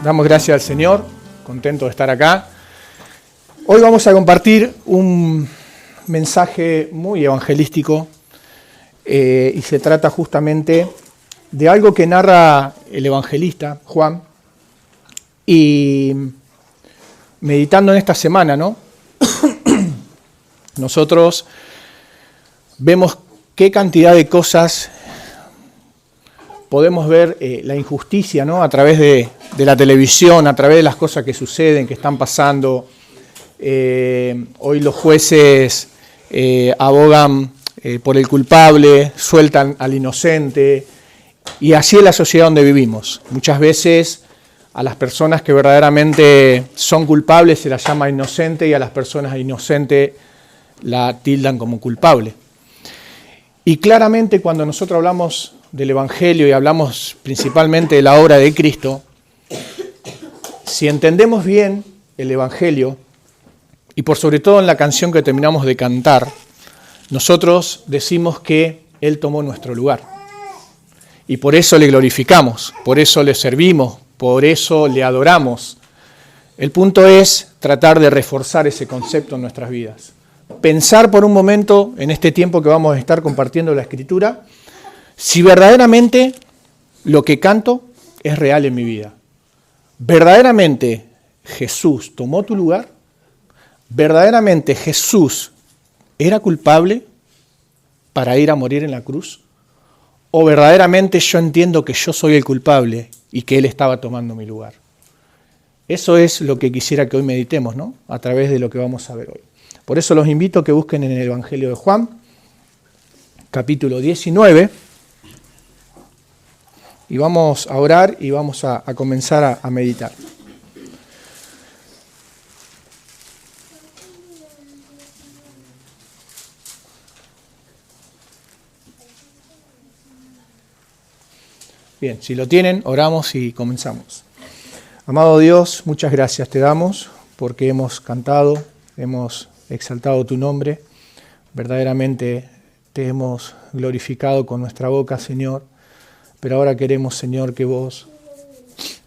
Damos gracias al Señor, contento de estar acá. Hoy vamos a compartir un mensaje muy evangelístico y se trata justamente de algo que narra el evangelista Juan. Y meditando en esta semana, ¿no? Nosotros vemos qué cantidad de cosas podemos ver, la injusticia, ¿no? A través de la televisión, a través de las cosas que suceden, que están pasando. Hoy los jueces abogan por el culpable, sueltan al inocente, y así es la sociedad donde vivimos. Muchas veces a las personas que verdaderamente son culpables se las llama inocente, y a las personas inocentes la tildan como culpable. Y claramente cuando nosotros hablamos del Evangelio y hablamos principalmente de la obra de Cristo, si entendemos bien el Evangelio, y por sobre todo en la canción que terminamos de cantar, nosotros decimos que Él tomó nuestro lugar. Y por eso le glorificamos, por eso le servimos, por eso le adoramos. El punto es tratar de reforzar ese concepto en nuestras vidas. Pensar por un momento, en este tiempo que vamos a estar compartiendo la Escritura, si verdaderamente lo que canto es real en mi vida. ¿Verdaderamente Jesús tomó tu lugar? ¿Verdaderamente Jesús era culpable para ir a morir en la cruz? ¿O verdaderamente yo entiendo que yo soy el culpable y que Él estaba tomando mi lugar? Eso es lo que quisiera que hoy meditemos, ¿no? A través de lo que vamos a ver hoy. Por eso los invito a que busquen en el Evangelio de Juan, capítulo 19, y vamos a orar y vamos a comenzar a meditar. Bien, si lo tienen, oramos y comenzamos. Amado Dios, muchas gracias te damos porque hemos cantado, hemos exaltado tu nombre, verdaderamente te hemos glorificado con nuestra boca, Señor, pero ahora queremos, Señor, que vos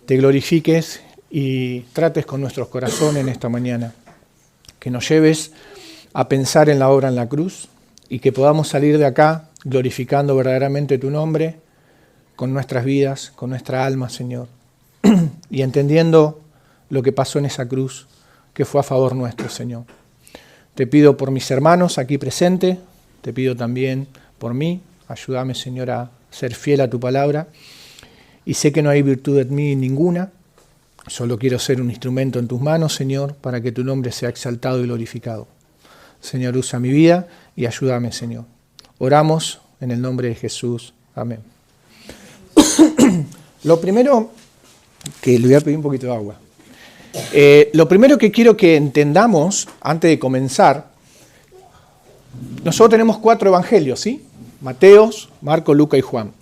te glorifiques y trates con nuestros corazones en esta mañana, que nos lleves a pensar en la obra en la cruz y que podamos salir de acá glorificando verdaderamente tu nombre con nuestras vidas, con nuestra alma, Señor, y entendiendo lo que pasó en esa cruz, que fue a favor nuestro, Señor. Te pido por mis hermanos aquí presentes, te pido también por mí, ayúdame, Señor, a ser fiel a tu palabra, y sé que no hay virtud en mí ninguna, solo quiero ser un instrumento en tus manos, Señor, para que tu nombre sea exaltado y glorificado. Señor, usa mi vida y ayúdame, Señor. Oramos en el nombre de Jesús. Amén. Lo primero, que le voy a pedir un poquito de agua. Lo primero que quiero que entendamos, antes de comenzar, nosotros tenemos 4 evangelios, ¿sí? Mateo, Marcos, Lucas y Juan.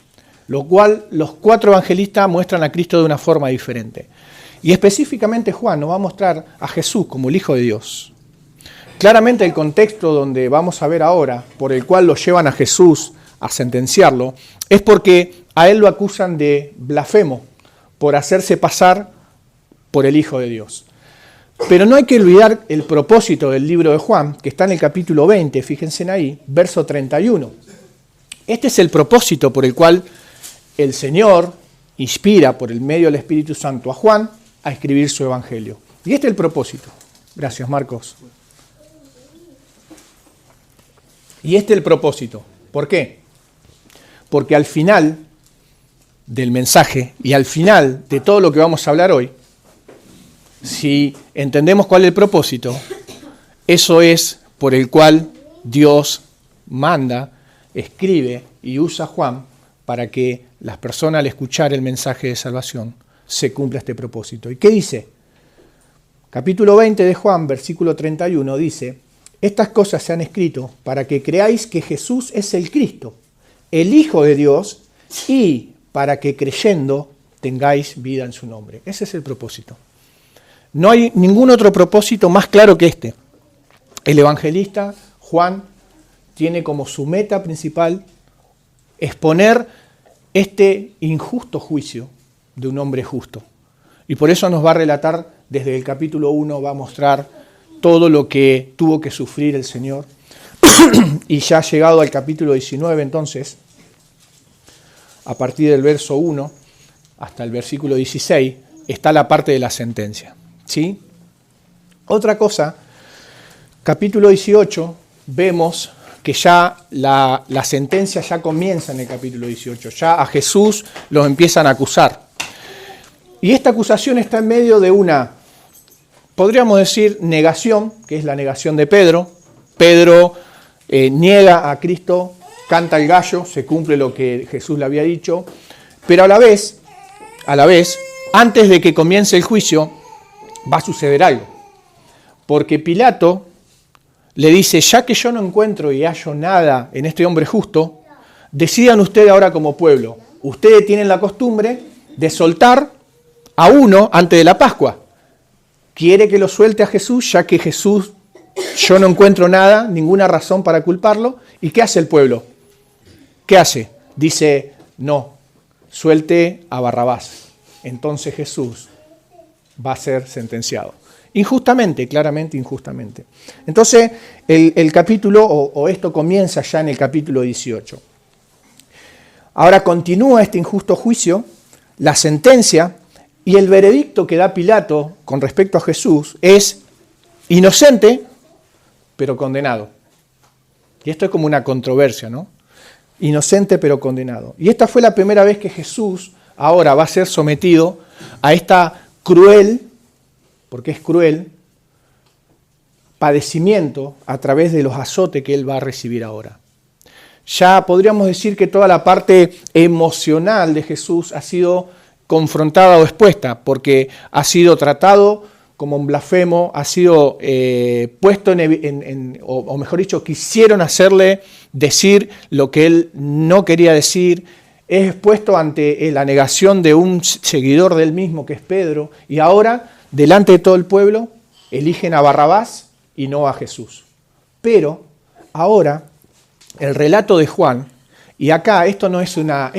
Lo cual los 4 evangelistas muestran a Cristo de una forma diferente. Y específicamente Juan nos va a mostrar a Jesús como el Hijo de Dios. Claramente el contexto donde vamos a ver ahora, por el cual lo llevan a Jesús a sentenciarlo, es porque a él lo acusan de blasfemo por hacerse pasar por el Hijo de Dios. Pero no hay que olvidar el propósito del libro de Juan, que está en el capítulo 20, fíjense ahí, verso 31. Este es el propósito por el cual el Señor inspira por el medio del Espíritu Santo a Juan a escribir su evangelio. Y este es el propósito. Gracias, Marcos. Y este es el propósito. ¿Por qué? Porque al final del mensaje y al final de todo lo que vamos a hablar hoy, si entendemos cuál es el propósito, eso es por el cual Dios manda, escribe y usa a Juan para que las personas al escuchar el mensaje de salvación se cumpla este propósito. ¿Y qué dice? Capítulo 20 de Juan, versículo 31 dice: estas cosas se han escrito para que creáis que Jesús es el Cristo, el Hijo de Dios, y para que creyendo tengáis vida en su nombre. Ese es el propósito. No hay ningún otro propósito más claro que este. El evangelista Juan tiene como su meta principal exponer este injusto juicio de un hombre justo. Y por eso nos va a relatar, desde el capítulo 1, va a mostrar todo lo que tuvo que sufrir el Señor. Y ya llegado al capítulo 19, entonces, a partir del verso 1 hasta el versículo 16, está la parte de la sentencia, ¿sí? Otra cosa, capítulo 18, vemos que ya la sentencia ya comienza en el capítulo 18. Ya a Jesús los empiezan a acusar. Y esta acusación está en medio de una, podríamos decir, negación, que es la negación de Pedro. Pedro niega a Cristo, canta el gallo, se cumple lo que Jesús le había dicho, pero a la vez, antes de que comience el juicio, va a suceder algo. Porque Pilato le dice, ya que yo no encuentro y hallo nada en este hombre justo, decidan ustedes ahora como pueblo. Ustedes tienen la costumbre de soltar a uno antes de la Pascua. Quiere que lo suelte a Jesús, ya que Jesús, yo no encuentro nada, ninguna razón para culparlo. ¿Y qué hace el pueblo? ¿Qué hace? Dice, no, suelte a Barrabás. Entonces Jesús va a ser sentenciado. Injustamente, claramente injustamente. Entonces, el capítulo, o esto comienza ya en el capítulo 18. Ahora continúa este injusto juicio, la sentencia, y el veredicto que da Pilato con respecto a Jesús es inocente, pero condenado. Y esto es como una controversia, ¿no? Inocente, pero condenado. Y esta fue la primera vez que Jesús ahora va a ser sometido a esta cruel, porque es cruel, padecimiento a través de los azotes que él va a recibir ahora. Ya podríamos decir que toda la parte emocional de Jesús ha sido confrontada o expuesta, porque ha sido tratado como un blasfemo, ha sido puesto o mejor dicho, quisieron hacerle decir lo que él no quería decir, es expuesto ante la negación de un seguidor del mismo, que es Pedro, y ahora, delante de todo el pueblo, eligen a Barrabás y no a Jesús. Pero ahora, el relato de Juan, y acá esto no es una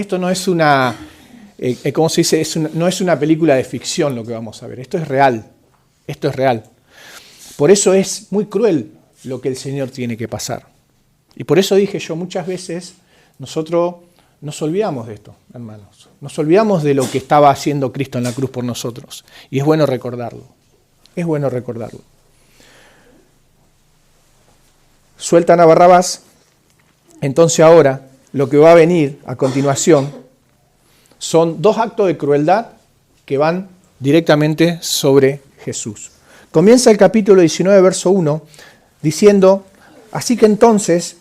¿cómo se dice? No es una película de ficción lo que vamos a ver, esto es real, esto es real. Por eso es muy cruel lo que el Señor tiene que pasar. Y por eso dije yo, muchas veces nosotros nos olvidamos de esto, hermanos. Nos olvidamos de lo que estaba haciendo Cristo en la cruz por nosotros. Y es bueno recordarlo. Es bueno recordarlo. Sueltan a Barrabás. Entonces ahora lo que va a venir a continuación son dos actos de crueldad que van directamente sobre Jesús. Comienza el capítulo 19, verso 1, diciendo, así que entonces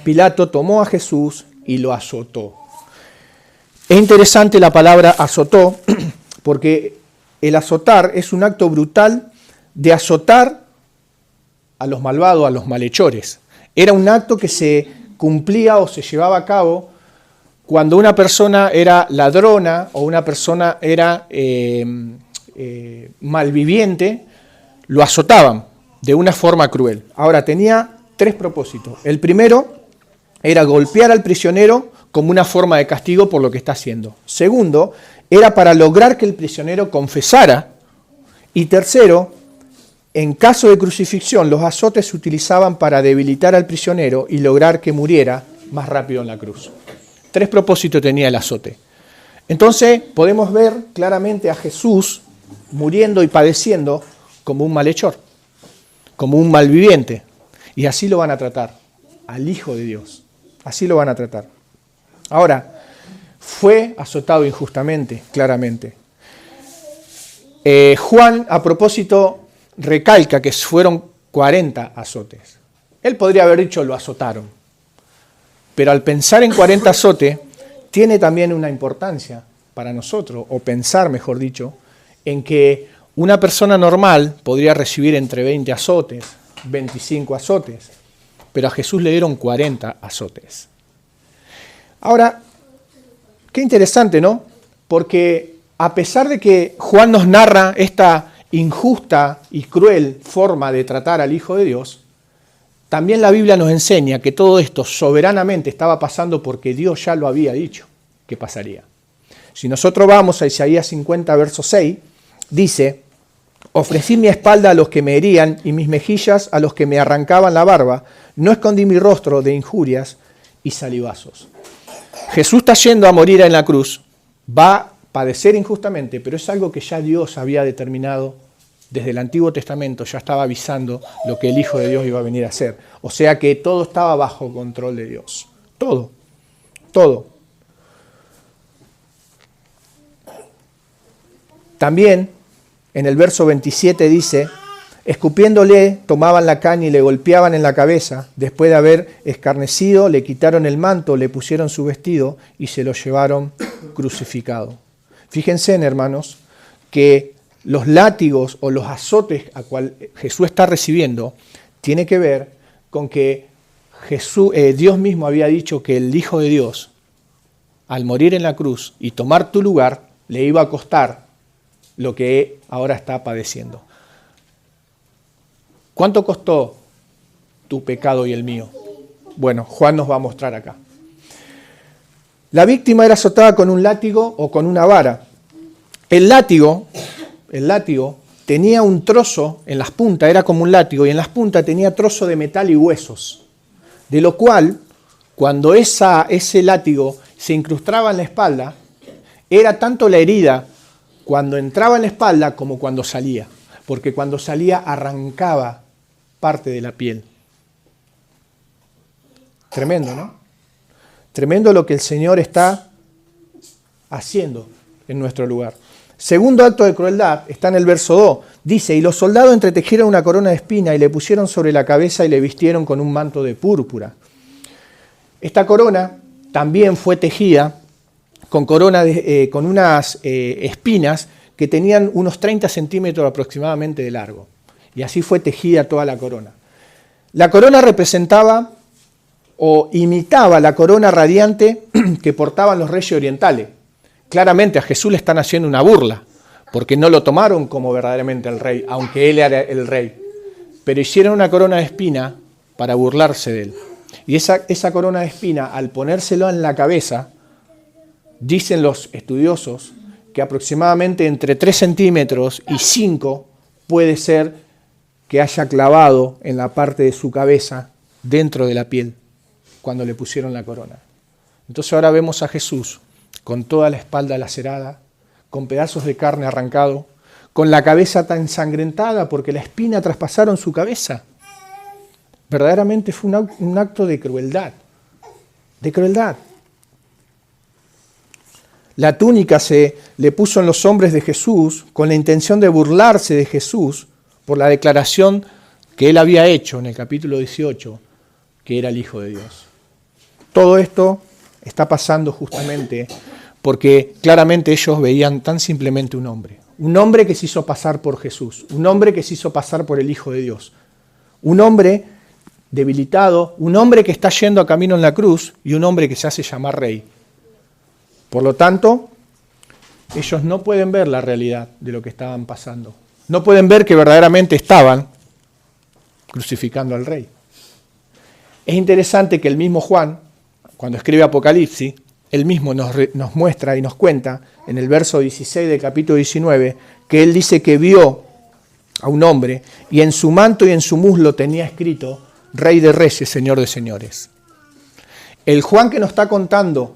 Pilato tomó a Jesús y lo azotó. Es interesante la palabra azotó, porque el azotar es un acto brutal de azotar a los malvados, a los malhechores. Era un acto que se cumplía o se llevaba a cabo cuando una persona era ladrona o una persona era malviviente, lo azotaban de una forma cruel. Ahora, tenía tres propósitos. El primero era golpear al prisionero como una forma de castigo por lo que está haciendo. Segundo, era para lograr que el prisionero confesara. Y tercero, en caso de crucifixión, los azotes se utilizaban para debilitar al prisionero y lograr que muriera más rápido en la cruz. Tres propósitos tenía el azote. Entonces podemos ver claramente a Jesús muriendo y padeciendo como un malhechor, como un malviviente. Y así lo van a tratar, al Hijo de Dios. Así lo van a tratar. Ahora, fue azotado injustamente, claramente. Juan, a propósito, recalca que fueron 40 azotes. Él podría haber dicho lo azotaron. Pero al pensar en 40 azotes, tiene también una importancia para nosotros, o pensar, mejor dicho, en que una persona normal podría recibir entre 20 azotes, 25 azotes, pero a Jesús le dieron 40 azotes. Ahora, qué interesante, ¿no? Porque a pesar de que Juan nos narra esta injusta y cruel forma de tratar al Hijo de Dios, también la Biblia nos enseña que todo esto soberanamente estaba pasando porque Dios ya lo había dicho que pasaría. Si nosotros vamos a Isaías 50, verso 6, dice, ofrecí mi espalda a los que me herían y mis mejillas a los que me arrancaban la barba, no escondí mi rostro de injurias y salivazos. Jesús está yendo a morir en la cruz, va a padecer injustamente, pero es algo que ya Dios había determinado desde el Antiguo Testamento, ya estaba avisando lo que el Hijo de Dios iba a venir a hacer. O sea que todo estaba bajo control de Dios. Todo. También en el verso 27 dice, escupiéndole, tomaban la caña y le golpeaban en la cabeza. Después de haber escarnecido, le quitaron el manto, le pusieron su vestido y se lo llevaron crucificado. Fíjense, hermanos, que los látigos o los azotes a cual Jesús está recibiendo tiene que ver con que Dios mismo había dicho que el Hijo de Dios, al morir en la cruz y tomar tu lugar, le iba a costar lo que ahora está padeciendo. ¿Cuánto costó tu pecado y el mío? Bueno, Juan nos va a mostrar acá. La víctima era azotada con un látigo o con una vara. El látigo tenía un trozo en las puntas, era como un látigo, y en las puntas tenía trozo de metal y huesos, de lo cual, cuando ese látigo se incrustaba en la espalda, era tanto la herida cuando entraba en la espalda como cuando salía, porque cuando salía arrancaba parte de la piel. Tremendo, ¿no? Tremendo lo que el Señor está haciendo en nuestro lugar. Segundo acto de crueldad está en el verso 2. Dice, y los soldados entretejieron una corona de espina y le pusieron sobre la cabeza y le vistieron con un manto de púrpura. Esta corona también fue tejida con unas espinas que tenían unos 30 centímetros aproximadamente de largo. Y así fue tejida toda la corona. La corona representaba o imitaba la corona radiante que portaban los reyes orientales. Claramente a Jesús le están haciendo una burla, porque no lo tomaron como verdaderamente el rey, aunque él era el rey. Pero hicieron una corona de espina para burlarse de él. Y esa corona de espina, al ponérselo en la cabeza, dicen los estudiosos que aproximadamente entre 3 centímetros y 5 puede ser que haya clavado en la parte de su cabeza dentro de la piel cuando le pusieron la corona. Entonces ahora vemos a Jesús con toda la espalda lacerada, con pedazos de carne arrancado, con la cabeza tan ensangrentada porque la espina traspasaron su cabeza. Verdaderamente fue un acto de crueldad, La túnica se le puso en los hombres de Jesús con la intención de burlarse de Jesús por la declaración que él había hecho en el capítulo 18, que era el Hijo de Dios. Todo esto está pasando justamente porque claramente ellos veían tan simplemente un hombre que se hizo pasar por Jesús, un hombre que se hizo pasar por el Hijo de Dios, un hombre debilitado, un hombre que está yendo a camino en la cruz y un hombre que se hace llamar rey. Por lo tanto, ellos no pueden ver la realidad de lo que estaban pasando. No pueden ver que verdaderamente estaban crucificando al rey. Es interesante que el mismo Juan, cuando escribe Apocalipsis, él mismo nos muestra y nos cuenta en el verso 16 del capítulo 19 que él dice que vio a un hombre y en su manto y en su muslo tenía escrito Rey de Reyes, Señor de Señores. El Juan que nos está contando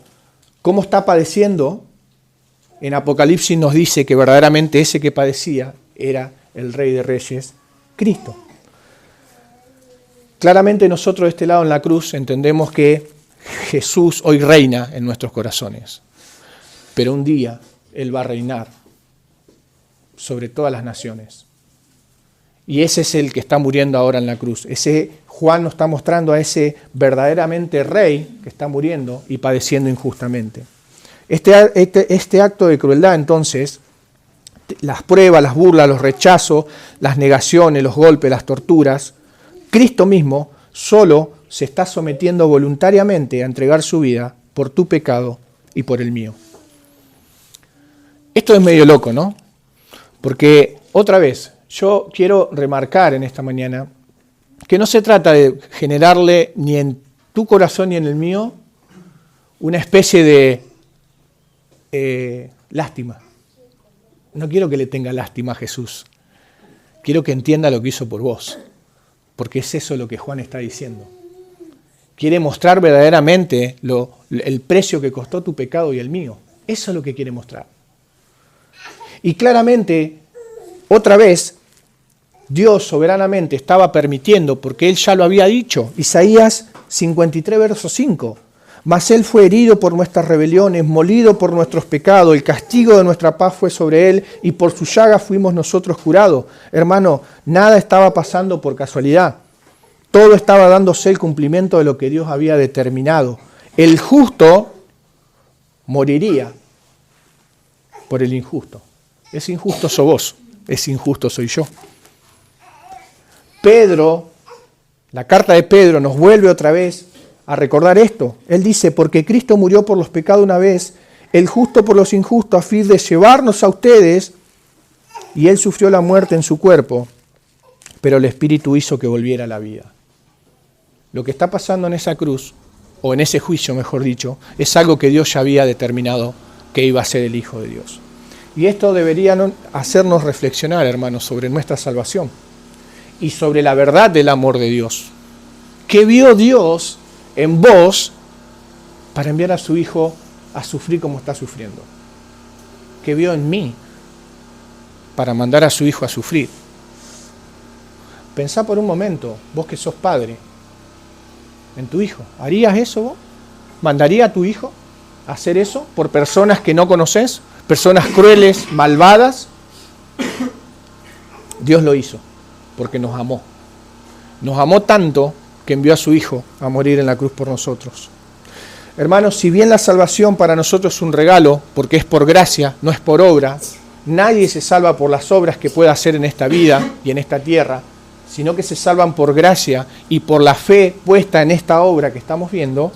cómo está padeciendo, en Apocalipsis nos dice que verdaderamente ese que padecía era el Rey de Reyes, Cristo. Claramente nosotros de este lado en la cruz entendemos que Jesús hoy reina en nuestros corazones, pero un día Él va a reinar sobre todas las naciones. Y ese es el que está muriendo ahora en la cruz. Ese Juan nos está mostrando a ese verdaderamente rey que está muriendo y padeciendo injustamente. Este acto de crueldad, entonces, las pruebas, las burlas, los rechazos, las negaciones, los golpes, las torturas, Cristo mismo solo se está sometiendo voluntariamente a entregar su vida por tu pecado y por el mío. Esto es medio loco, ¿no? Porque, otra vez, yo quiero remarcar en esta mañana que no se trata de generarle ni en tu corazón ni en el mío una especie de lástima no quiero que le tenga lástima a Jesús. Quiero que entienda lo que hizo por vos, porque es eso lo que Juan está diciendo. Quiere mostrar verdaderamente el precio que costó tu pecado y el mío. Eso es lo que quiere mostrar. Y claramente, otra vez, Dios soberanamente estaba permitiendo, porque Él ya lo había dicho, Isaías 53, verso 5. Mas Él fue herido por nuestras rebeliones, molido por nuestros pecados, el castigo de nuestra paz fue sobre Él, y por su llaga fuimos nosotros curados. Hermano, nada estaba pasando por casualidad. Todo estaba dándose el cumplimiento de lo que Dios había determinado. El justo moriría por el injusto. Es injusto sos vos, es injusto soy yo. Pedro, la carta de Pedro nos vuelve otra vez a recordar esto. Él dice, porque Cristo murió por los pecados una vez, el justo por los injustos, a fin de llevarnos a ustedes, y Él sufrió la muerte en su cuerpo, pero el Espíritu hizo que volviera a la vida. Lo que está pasando en esa cruz, o en ese juicio mejor dicho, es algo que Dios ya había determinado que iba a ser el Hijo de Dios. Y esto debería hacernos reflexionar, hermanos, sobre nuestra salvación y sobre la verdad del amor de Dios. ¿Qué vio Dios en vos para enviar a su Hijo a sufrir como está sufriendo? ¿Qué vio en mí para mandar a su Hijo a sufrir? Pensá por un momento, vos que sos padre, en tu hijo. ¿Harías eso vos? ¿Mandaría a tu hijo a hacer eso por personas que no conoces? ¿Personas crueles, malvadas? Dios lo hizo porque nos amó. Nos amó tanto que envió a su Hijo a morir en la cruz por nosotros. Hermanos, si bien la salvación para nosotros es un regalo, porque es por gracia, no es por obra, nadie se salva por las obras que pueda hacer en esta vida y en esta tierra, sino que se salvan por gracia y por la fe puesta en esta obra que estamos viendo,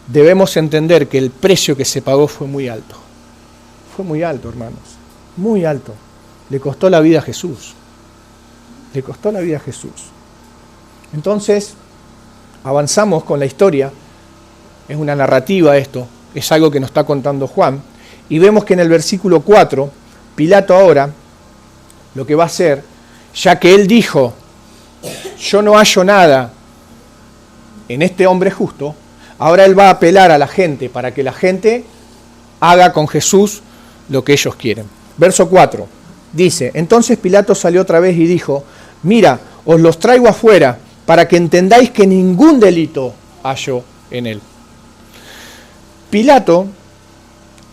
debemos entender que el precio que se pagó fue muy alto. Fue muy alto, hermanos, muy alto. Le costó la vida a Jesús. Le costó la vida a Jesús. Entonces, avanzamos con la historia. Es una narrativa esto, es algo que nos está contando Juan. Y vemos que en el versículo 4, Pilato ahora lo que va a hacer, ya que él dijo, yo no hallo nada en este hombre justo, ahora él va a apelar a la gente para que la gente haga con Jesús lo que ellos quieren. Verso 4 dice, entonces Pilato salió otra vez y dijo, mira, os los traigo afuera para que entendáis que ningún delito hallo en él. Pilato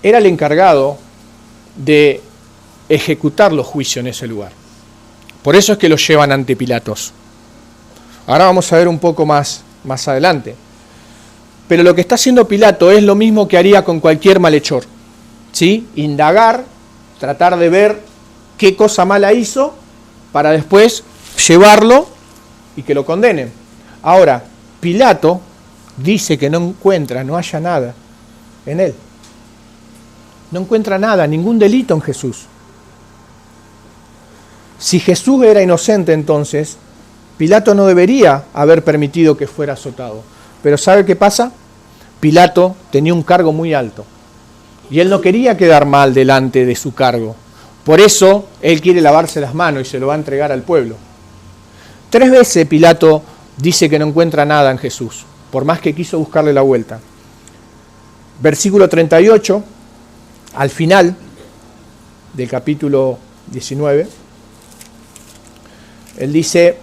era el encargado de ejecutar los juicios en ese lugar. Por eso es que los llevan ante Pilatos. Ahora vamos a ver un poco más adelante. Pero lo que está haciendo Pilato es lo mismo que haría con cualquier malhechor. ¿Sí? Indagar, tratar de ver qué cosa mala hizo para después llevarlo y que lo condenen. Ahora, Pilato dice que no halla nada en él. No encuentra nada, ningún delito en Jesús. Si Jesús era inocente entonces, Pilato no debería haber permitido que fuera azotado. Pero ¿sabe qué pasa? Pilato tenía un cargo muy alto y él no quería quedar mal delante de su cargo. Por eso él quiere lavarse las manos y se lo va a entregar al pueblo. 3 veces Pilato dice que no encuentra nada en Jesús, por más que quiso buscarle la vuelta. Versículo 38, al final del capítulo 19, él dice,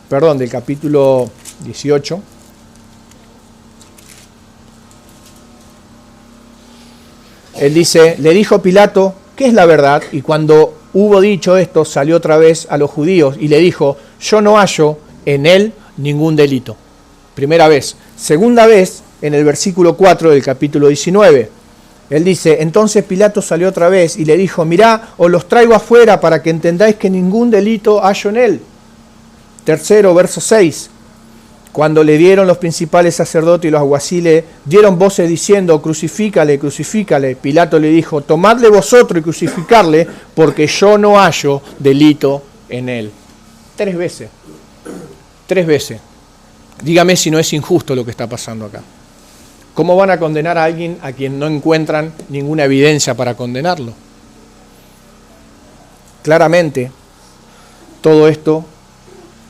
del capítulo 18, él dice, le dijo Pilato, ¿qué es la verdad? Y cuando hubo dicho esto, salió otra vez a los judíos y le dijo, yo no hallo en él ningún delito. Primera vez. Segunda vez, en el versículo 4 del capítulo 19, él dice, entonces Pilato salió otra vez y le dijo, mirá, os los traigo afuera para que entendáis que ningún delito hallo en él. Tercero, verso 6. Cuando le dieron los principales sacerdotes y los alguaciles, dieron voces diciendo, crucifícale, crucifícale. Pilato le dijo, tomadle vosotros y crucificarle, porque yo no hallo delito en él. 3 veces. 3 veces. Dígame si no es injusto lo que está pasando acá. ¿Cómo van a condenar a alguien a quien no encuentran ninguna evidencia para condenarlo? Claramente, todo esto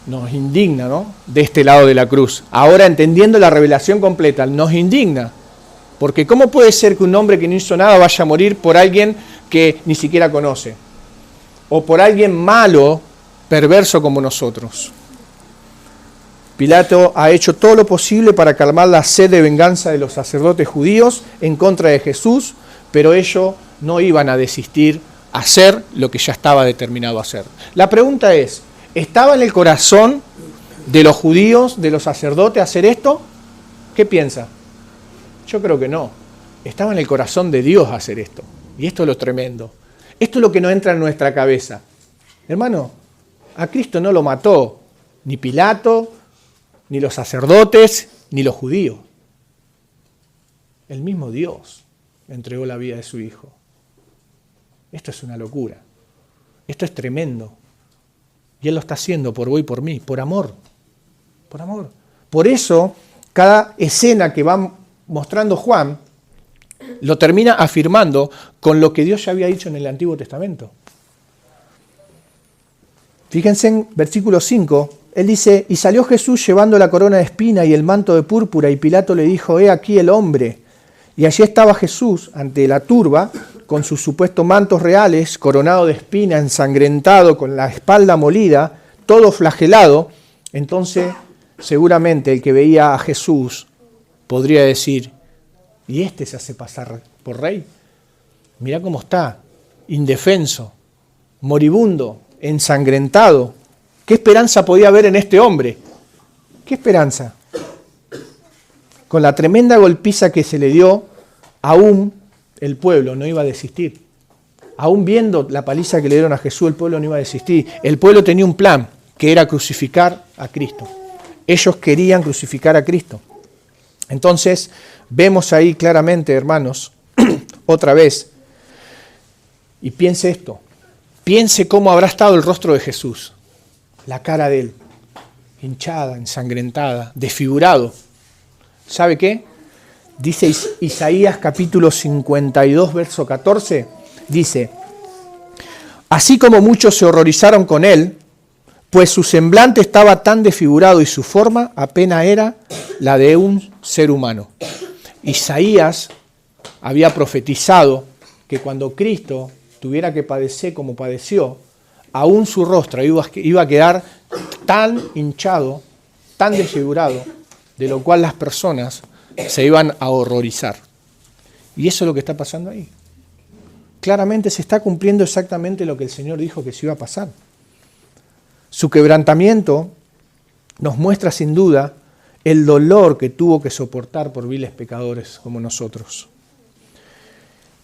nos indigna, ¿no? De este lado de la cruz. Ahora, entendiendo la revelación completa, nos indigna. Porque ¿cómo puede ser que un hombre que no hizo nada vaya a morir por alguien que ni siquiera conoce? O por alguien malo, perverso como nosotros. Pilato ha hecho todo lo posible para calmar la sed de venganza de los sacerdotes judíos en contra de Jesús, pero ellos no iban a desistir a hacer lo que ya estaba determinado a hacer. La pregunta es, ¿estaba en el corazón de los judíos, de los sacerdotes, hacer esto? ¿Qué piensa? Yo creo que no. Estaba en el corazón de Dios hacer esto. Y esto es lo tremendo. Esto es lo que no entra en nuestra cabeza. Hermano, a Cristo no lo mató ni Pilato, ni los sacerdotes, ni los judíos. El mismo Dios entregó la vida de su Hijo. Esto es una locura. Esto es tremendo. Y Él lo está haciendo por vos y por mí, por amor. Por amor. Por eso, cada escena que va mostrando Juan, lo termina afirmando con lo que Dios ya había dicho en el Antiguo Testamento. Fíjense en versículo 5, él dice, y salió Jesús llevando la corona de espina y el manto de púrpura, y Pilato le dijo, he aquí el hombre. Y allí estaba Jesús ante la turba, con sus supuestos mantos reales, coronado de espina, ensangrentado, con la espalda molida, todo flagelado. Entonces, seguramente el que veía a Jesús podría decir, ¿y este se hace pasar por rey? Mirá cómo está, indefenso, moribundo, ensangrentado. ¿Qué esperanza podía haber en este hombre? ¿Qué esperanza? Con la tremenda golpiza que se le dio, aún el pueblo no iba a desistir. Aún viendo la paliza que le dieron a Jesús, el pueblo no iba a desistir. El pueblo tenía un plan, que era crucificar a Cristo. Ellos querían crucificar a Cristo. Entonces, vemos ahí claramente, hermanos, otra vez, y piense esto, piense cómo habrá estado el rostro de Jesús, la cara de Él, hinchada, ensangrentada, desfigurado. ¿Sabe qué? Dice Isaías capítulo 52, verso 14, dice, así como muchos se horrorizaron con Él, pues su semblante estaba tan desfigurado y su forma apenas era la de un ser humano. Isaías había profetizado que cuando Cristo tuviera que padecer como padeció, aún su rostro iba a quedar tan hinchado, tan desfigurado, de lo cual las personas se iban a horrorizar. Y eso es lo que está pasando ahí. Claramente se está cumpliendo exactamente lo que el Señor dijo que se iba a pasar. Su quebrantamiento nos muestra sin duda el dolor que tuvo que soportar por viles pecadores como nosotros.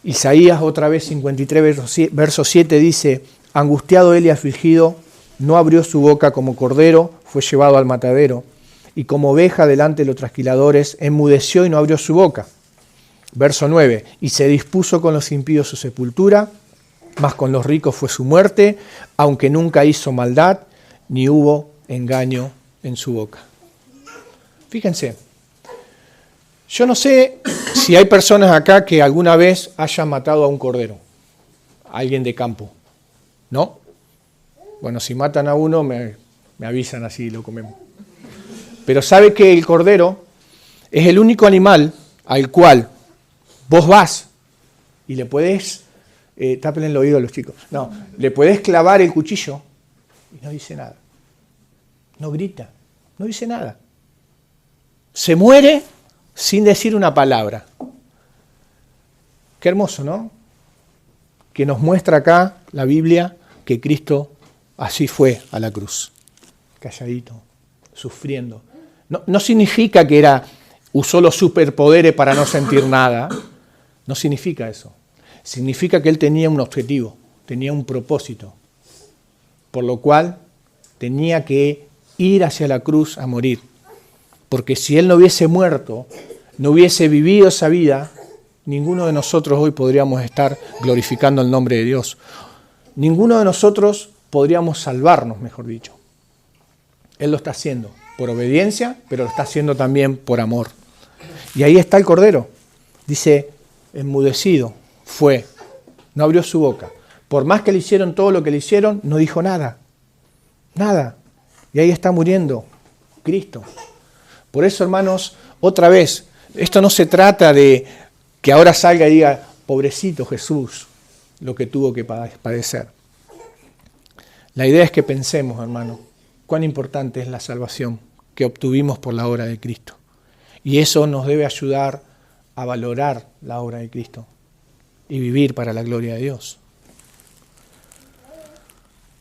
Isaías, otra vez 53, verso 7, dice, angustiado él y afligido, no abrió su boca, como cordero, fue llevado al matadero, y como oveja delante de los trasquiladores, enmudeció y no abrió su boca. Verso 9, y se dispuso con los impíos su sepultura, mas con los ricos fue su muerte, aunque nunca hizo maldad, ni hubo engaño en su boca. Fíjense, yo no sé si hay personas acá que alguna vez hayan matado a un cordero, a alguien de campo, ¿no? Bueno, si matan a uno me avisan, así lo comemos. Pero sabe que el cordero es el único animal al cual vos vas y le podés, tápenle el oído a los chicos, no, le podés clavar el cuchillo y no dice nada, no grita, no dice nada. Se muere sin decir una palabra. Qué hermoso, ¿no? Que nos muestra acá la Biblia que Cristo así fue a la cruz, calladito, sufriendo. No significa que usó los superpoderes para no sentir nada, no significa eso. Significa que Él tenía un objetivo, tenía un propósito, por lo cual tenía que ir hacia la cruz a morir. Porque si Él no hubiese muerto, no hubiese vivido esa vida, ninguno de nosotros hoy podríamos estar glorificando el nombre de Dios. Ninguno de nosotros podríamos salvarnos, mejor dicho. Él lo está haciendo por obediencia, pero lo está haciendo también por amor. Y ahí está el Cordero. Dice, enmudecido fue, no abrió su boca. Por más que le hicieron todo lo que le hicieron, no dijo nada. Nada. Y ahí está muriendo Cristo. Por eso, hermanos, otra vez, esto no se trata de que ahora salga y diga, pobrecito Jesús, lo que tuvo que padecer. La idea es que pensemos, hermano, cuán importante es la salvación que obtuvimos por la obra de Cristo. Y eso nos debe ayudar a valorar la obra de Cristo y vivir para la gloria de Dios.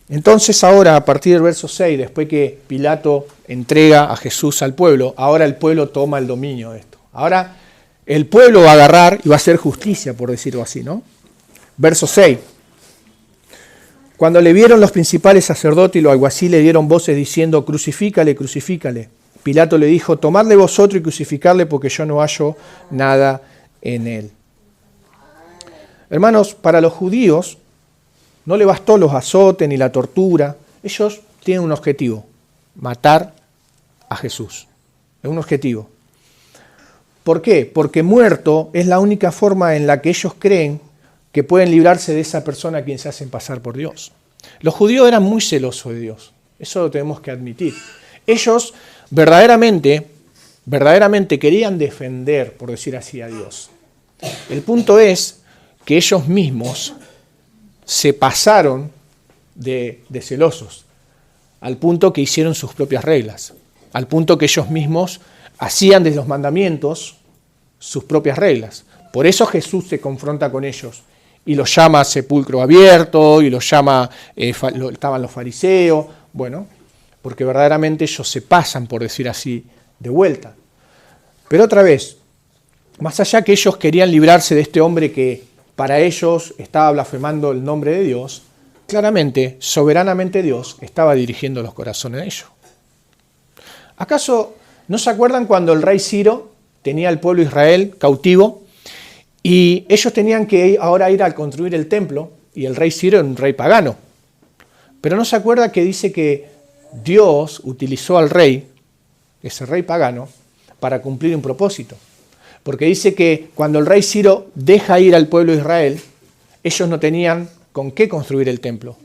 Entonces ahora, a partir del verso 6, después que Pilato entrega a Jesús al pueblo, ahora el pueblo toma el dominio de esto. Ahora el pueblo va a agarrar y va a hacer justicia, por decirlo así, ¿no? Verso 6. Cuando le vieron los principales sacerdotes y los alguaciles, dieron voces diciendo, crucifícale, crucifícale. Pilato le dijo, tomadle vosotros y crucificarle porque yo no hallo nada en él. Hermanos, para los judíos no le bastó los azotes ni la tortura. Ellos tienen un objetivo, matar a Jesús. Es un objetivo. ¿Por qué? Porque muerto es la única forma en la que ellos creen que pueden librarse de esa persona a quien se hacen pasar por Dios. Los judíos eran muy celosos de Dios. Eso lo tenemos que admitir. Ellos verdaderamente querían defender, por decir así, a Dios. El punto es que ellos mismos se pasaron de celosos, al punto que hicieron sus propias reglas, al punto que ellos mismos hacían de los mandamientos sus propias reglas. Por eso Jesús se confronta con ellos y los llama sepulcro abierto, y los llama, estaban los fariseos, bueno, porque verdaderamente ellos se pasan, por decir así, de vuelta. Pero otra vez, más allá que ellos querían librarse de este hombre que para ellos estaba blasfemando el nombre de Dios, claramente, soberanamente Dios estaba dirigiendo los corazones de ellos. ¿Acaso no se acuerdan cuando el rey Ciro tenía al pueblo de Israel cautivo y ellos tenían que ahora ir a construir el templo y el rey Ciro era un rey pagano? Pero no se acuerda que dice que Dios utilizó al rey, ese rey pagano, para cumplir un propósito. Porque dice que cuando el rey Ciro deja ir al pueblo de Israel, ellos no tenían con qué construir el templo.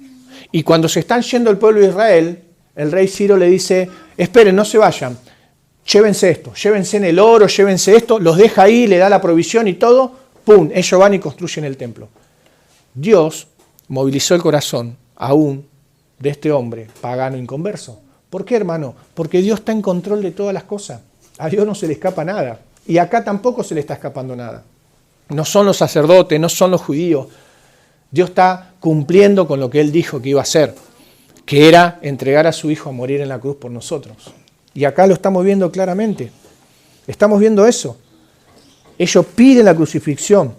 Y cuando se están yendo el pueblo de Israel, el rey Ciro le dice, esperen, no se vayan, llévense esto, llévense en el oro, llévense esto, los deja ahí, le da la provisión y todo, ¡pum!, ellos van y construyen el templo. Dios movilizó el corazón aún de este hombre pagano inconverso. ¿Por qué, hermano? Porque Dios está en control de todas las cosas. A Dios no se le escapa nada. Y acá tampoco se le está escapando nada. No son los sacerdotes, no son los judíos. Dios está cumpliendo con lo que Él dijo que iba a hacer, que era entregar a su Hijo a morir en la cruz por nosotros. Y acá lo estamos viendo claramente. Estamos viendo eso. Ellos piden la crucifixión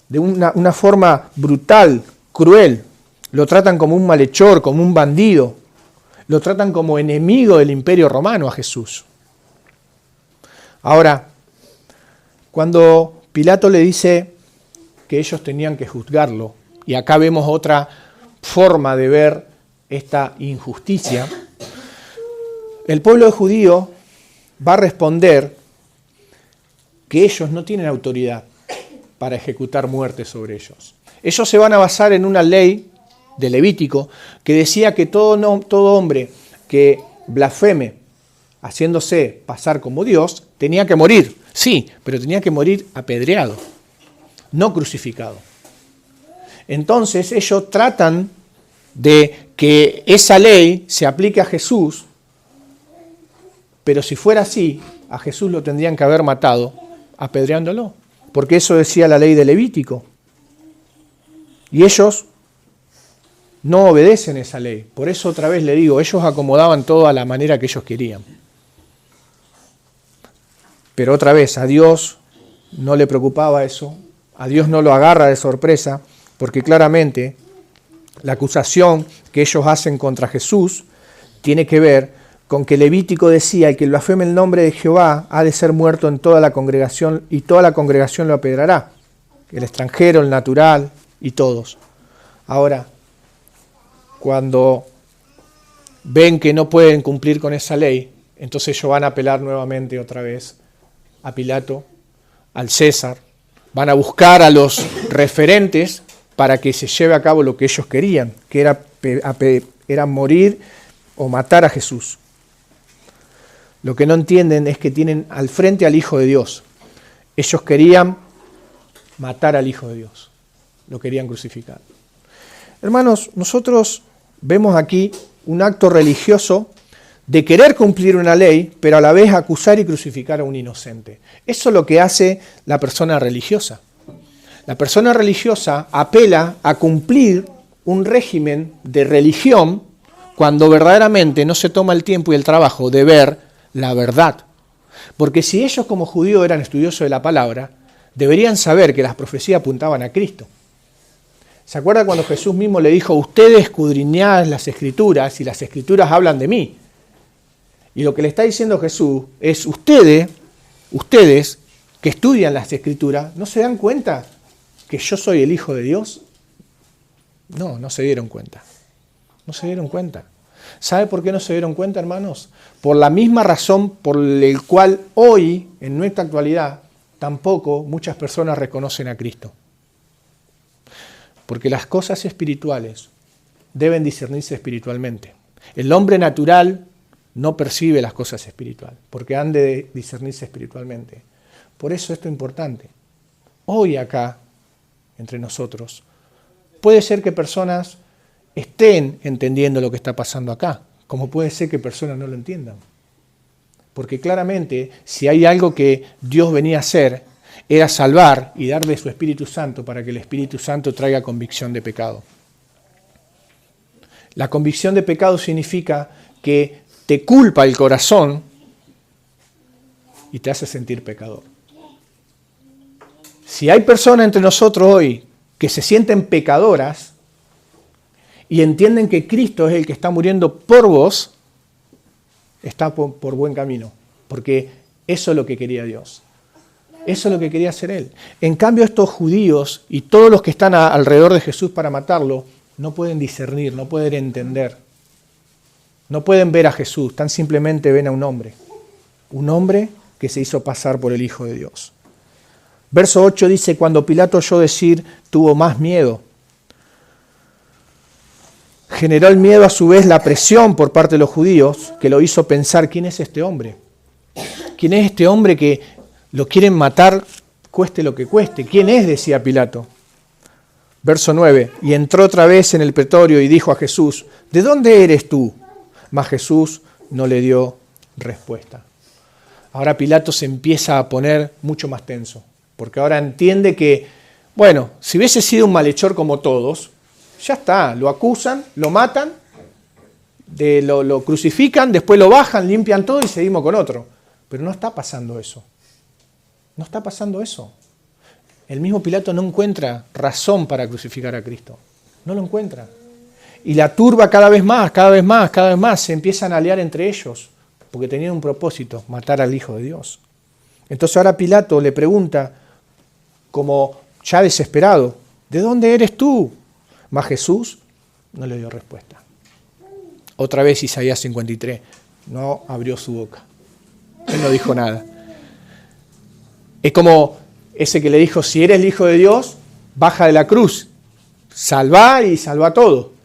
de una forma brutal, cruel. Lo tratan como un malhechor, como un bandido. Lo tratan como enemigo del Imperio Romano a Jesús. Ahora, cuando Pilato le dice que ellos tenían que juzgarlo, y acá vemos otra forma de ver esta injusticia, el pueblo judío va a responder que ellos no tienen autoridad para ejecutar muerte sobre ellos. Ellos se van a basar en una ley de Levítico que decía que todo hombre que blasfeme haciéndose pasar como Dios tenía que morir, sí, pero tenía que morir apedreado, no crucificado. Entonces ellos tratan de que esa ley se aplique a Jesús, pero si fuera así, a Jesús lo tendrían que haber matado apedreándolo, porque eso decía la ley de Levítico. Y ellos no obedecen esa ley. Por eso otra vez le digo, ellos acomodaban todo a la manera que ellos querían. Pero otra vez, a Dios no le preocupaba eso, a Dios no lo agarra de sorpresa, porque claramente la acusación que ellos hacen contra Jesús tiene que ver con que Levítico decía, el que blasfeme el nombre de Jehová ha de ser muerto en toda la congregación, y toda la congregación lo apedrará, el extranjero, el natural y todos. Ahora, cuando ven que no pueden cumplir con esa ley, entonces ellos van a apelar nuevamente otra vez a Pilato, al César, van a buscar a los referentes para que se lleve a cabo lo que ellos querían, que era morir o matar a Jesús. Lo que no entienden es que tienen al frente al Hijo de Dios. Ellos querían matar al Hijo de Dios, lo querían crucificar. Hermanos, nosotros vemos aquí un acto religioso de querer cumplir una ley, pero a la vez acusar y crucificar a un inocente. Eso es lo que hace la persona religiosa. La persona religiosa apela a cumplir un régimen de religión cuando verdaderamente no se toma el tiempo y el trabajo de ver la verdad. Porque si ellos como judíos eran estudiosos de la palabra, deberían saber que las profecías apuntaban a Cristo. ¿Se acuerda cuando Jesús mismo le dijo, ustedes escudriñad las Escrituras y las Escrituras hablan de mí? Y lo que le está diciendo Jesús es, ustedes que estudian las Escrituras, ¿no se dan cuenta que yo soy el Hijo de Dios? No se dieron cuenta. No se dieron cuenta. ¿Sabe por qué no se dieron cuenta, hermanos? Por la misma razón por la cual hoy, en nuestra actualidad, tampoco muchas personas reconocen a Cristo. Porque las cosas espirituales deben discernirse espiritualmente. El hombre natural no percibe las cosas espirituales, porque han de discernirse espiritualmente. Por eso esto es importante. Hoy acá, entre nosotros, puede ser que personas estén entendiendo lo que está pasando acá, como puede ser que personas no lo entiendan. Porque claramente, si hay algo que Dios venía a hacer, era salvar y darle su Espíritu Santo para que el Espíritu Santo traiga convicción de pecado. La convicción de pecado significa que te culpa el corazón y te hace sentir pecador. Si hay personas entre nosotros hoy que se sienten pecadoras y entienden que Cristo es el que está muriendo por vos, está por buen camino, porque eso es lo que quería Dios. Eso es lo que quería hacer Él. En cambio, estos judíos y todos los que están alrededor de Jesús para matarlo, no pueden discernir, no pueden entender. No pueden ver a Jesús, tan simplemente ven a un hombre que se hizo pasar por el Hijo de Dios. Verso 8 dice, cuando Pilato oyó decir, tuvo más miedo. Generó el miedo a su vez la presión por parte de los judíos, que lo hizo pensar, ¿quién es este hombre? ¿Quién es este hombre que lo quieren matar, cueste lo que cueste? ¿Quién es?, decía Pilato. Verso 9, y entró otra vez en el pretorio y dijo a Jesús, ¿de dónde eres tú? Mas Jesús no le dio respuesta. Ahora Pilato se empieza a poner mucho más tenso, porque ahora entiende que, bueno, si hubiese sido un malhechor como todos, ya está, lo acusan, lo matan, lo crucifican, después lo bajan, limpian todo y seguimos con otro. Pero no está pasando eso. No está pasando eso. El mismo Pilato no encuentra razón para crucificar a Cristo. No lo encuentra. Y la turba cada vez más, se empiezan a aliar entre ellos, porque tenían un propósito, matar al Hijo de Dios. Entonces ahora Pilato le pregunta, como ya desesperado, ¿de dónde eres tú? Mas Jesús no le dio respuesta. Otra vez Isaías 53, no abrió su boca. Él no dijo nada. Es como ese que le dijo, si eres el Hijo de Dios, baja de la cruz, salva y salva todo.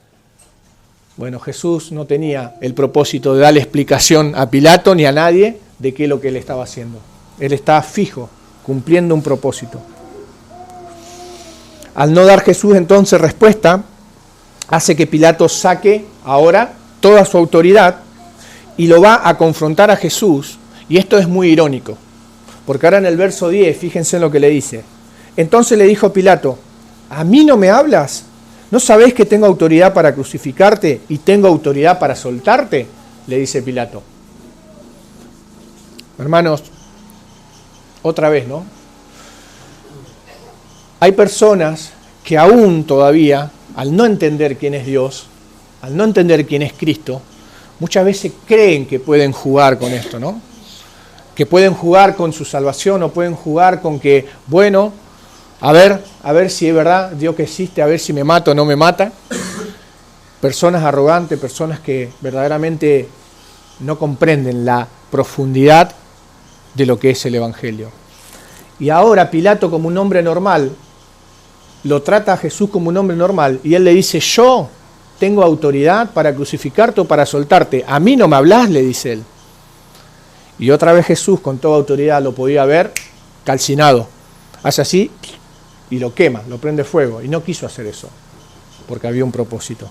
Bueno, Jesús no tenía el propósito de darle explicación a Pilato ni a nadie de qué es lo que él estaba haciendo. Él estaba fijo, cumpliendo un propósito. Al no dar Jesús entonces respuesta, hace que Pilato saque ahora toda su autoridad y lo va a confrontar a Jesús. Y esto es muy irónico, porque ahora en el verso 10, fíjense en lo que le dice. Entonces le dijo Pilato, ¿a mí no me hablas? ¿No sabéis que tengo autoridad para crucificarte y tengo autoridad para soltarte? Le dice Pilato. Hermanos, otra vez, ¿no? Hay personas que aún todavía, al no entender quién es Dios, al no entender quién es Cristo, muchas veces creen que pueden jugar con esto, ¿no? Que pueden jugar con su salvación o pueden jugar con que, bueno, a ver si es verdad Dios que existe, a ver si me mata o no me mata. Personas arrogantes, personas que verdaderamente no comprenden la profundidad de lo que es el Evangelio. Y ahora Pilato, como un hombre normal, lo trata a Jesús como un hombre normal y él le dice, yo tengo autoridad para crucificarte o para soltarte. A mí no me hablás, le dice él. Y otra vez Jesús con toda autoridad lo podía ver calcinado. Hace así y lo quema, lo prende fuego. Y no quiso hacer eso, porque había un propósito.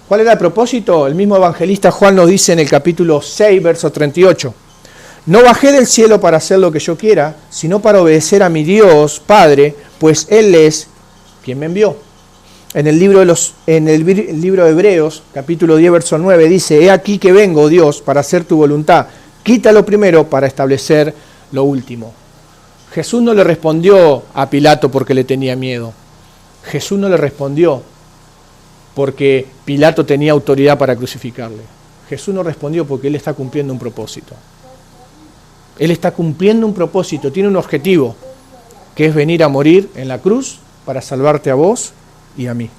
¿Cuál era el propósito? El mismo evangelista Juan nos dice en el capítulo 6, verso 38. No bajé del cielo para hacer lo que yo quiera, sino para obedecer a mi Dios, Padre, pues Él es quien me envió. En el libro de Hebreos, capítulo 10, verso 9, dice, he aquí que vengo, Dios, para hacer tu voluntad. Quita lo primero para establecer lo último. Jesús no le respondió a Pilato porque le tenía miedo. Jesús no le respondió porque Pilato tenía autoridad para crucificarle. Jesús no respondió porque Él está cumpliendo un propósito. Él está cumpliendo un propósito, tiene un objetivo, que es venir a morir en la cruz para salvarte a vos y a mí.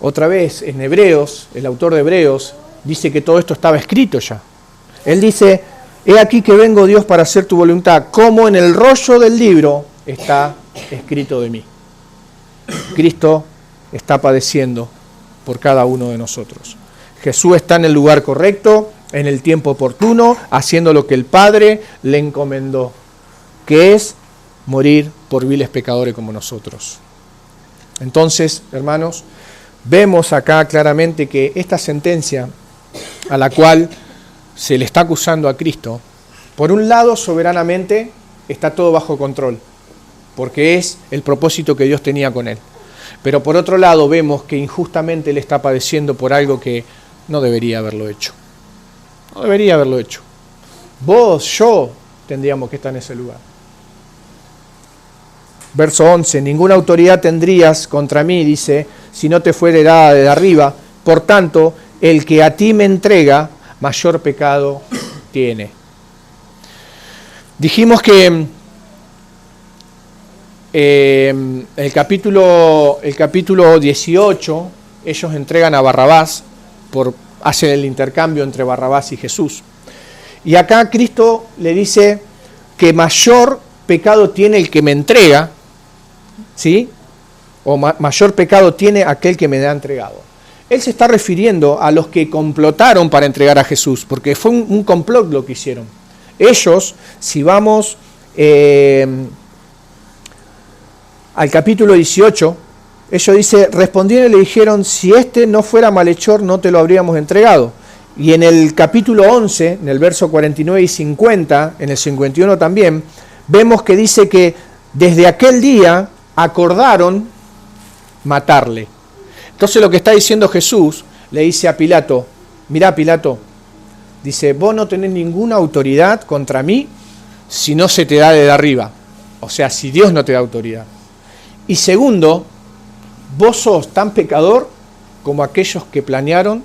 Otra vez, en Hebreos, el autor de Hebreos dice que todo esto estaba escrito ya. Él dice, he aquí que vengo, Dios, para hacer tu voluntad, como en el rollo del libro está escrito de mí. Cristo está padeciendo por cada uno de nosotros. Jesús está en el lugar correcto, en el tiempo oportuno, haciendo lo que el Padre le encomendó, que es morir por viles pecadores como nosotros. Entonces, hermanos, vemos acá claramente que esta sentencia a la cual se le está acusando a Cristo, por un lado, soberanamente, está todo bajo control, porque es el propósito que Dios tenía con él. Pero por otro lado, vemos que injustamente él está padeciendo por algo que no debería haberlo hecho. No debería haberlo hecho. Vos, yo, tendríamos que estar en ese lugar. Verso 11, ninguna autoridad tendrías contra mí, dice, si no te fuera dada de arriba. Por tanto, el que a ti me entrega, mayor pecado tiene. Dijimos que el capítulo 18, ellos entregan a Barrabás, hacen el intercambio entre Barrabás y Jesús. Y acá Cristo le dice que mayor pecado tiene el que me entrega, ¿sí? O mayor pecado tiene aquel que me ha entregado. Él se está refiriendo a los que complotaron para entregar a Jesús, porque fue un complot lo que hicieron. Ellos, si vamos al capítulo 18, ellos dice, respondieron y le dijeron, si este no fuera malhechor, no te lo habríamos entregado. Y en el capítulo 11, en el verso 49 y 50, en el 51 también, vemos que dice que desde aquel día acordaron matarle. Entonces lo que está diciendo Jesús, le dice a Pilato, mirá Pilato, dice, vos no tenés ninguna autoridad contra mí si no se te da de arriba. O sea, si Dios no te da autoridad. Y segundo, vos sos tan pecador como aquellos que planearon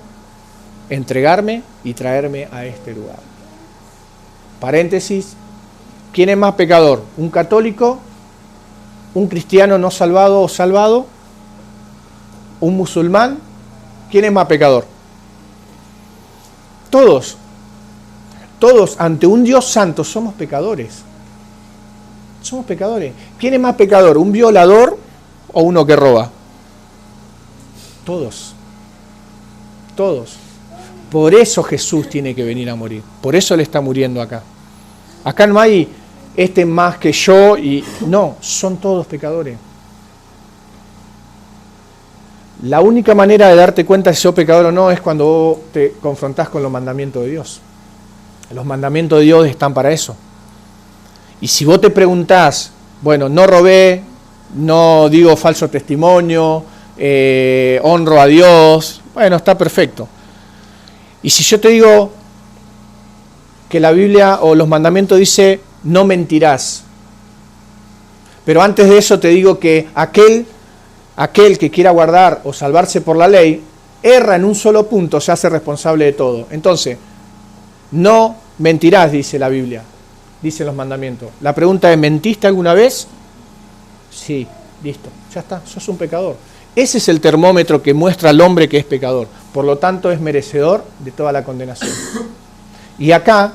entregarme y traerme a este lugar. Paréntesis, ¿quién es más pecador? ¿Un católico? ¿Un cristiano no salvado o salvado? ¿Un musulmán? ¿Quién es más pecador? Todos ante un Dios santo somos pecadores. Somos pecadores. ¿Quién es más pecador? ¿Un violador o uno que roba? Todos. Por eso Jesús tiene que venir a morir. Por eso Él está muriendo acá. Acá no hay este más que yo y no, son todos pecadores. La única manera de darte cuenta si sos pecador o no es cuando vos te confrontás con los mandamientos de Dios. Los mandamientos de Dios están para eso. Y si vos te preguntás, bueno, no robé, no digo falso testimonio, honro a Dios, bueno, está perfecto. Y si yo te digo que la Biblia o los mandamientos dice no mentirás, pero antes de eso te digo que aquel que quiera guardar o salvarse por la ley, erra en un solo punto, se hace responsable de todo. Entonces, no mentirás, dice la Biblia, dicen los mandamientos. La pregunta es, ¿mentiste alguna vez? Sí, listo, ya está, sos un pecador. Ese es el termómetro que muestra al hombre que es pecador. Por lo tanto, es merecedor de toda la condenación. Y acá,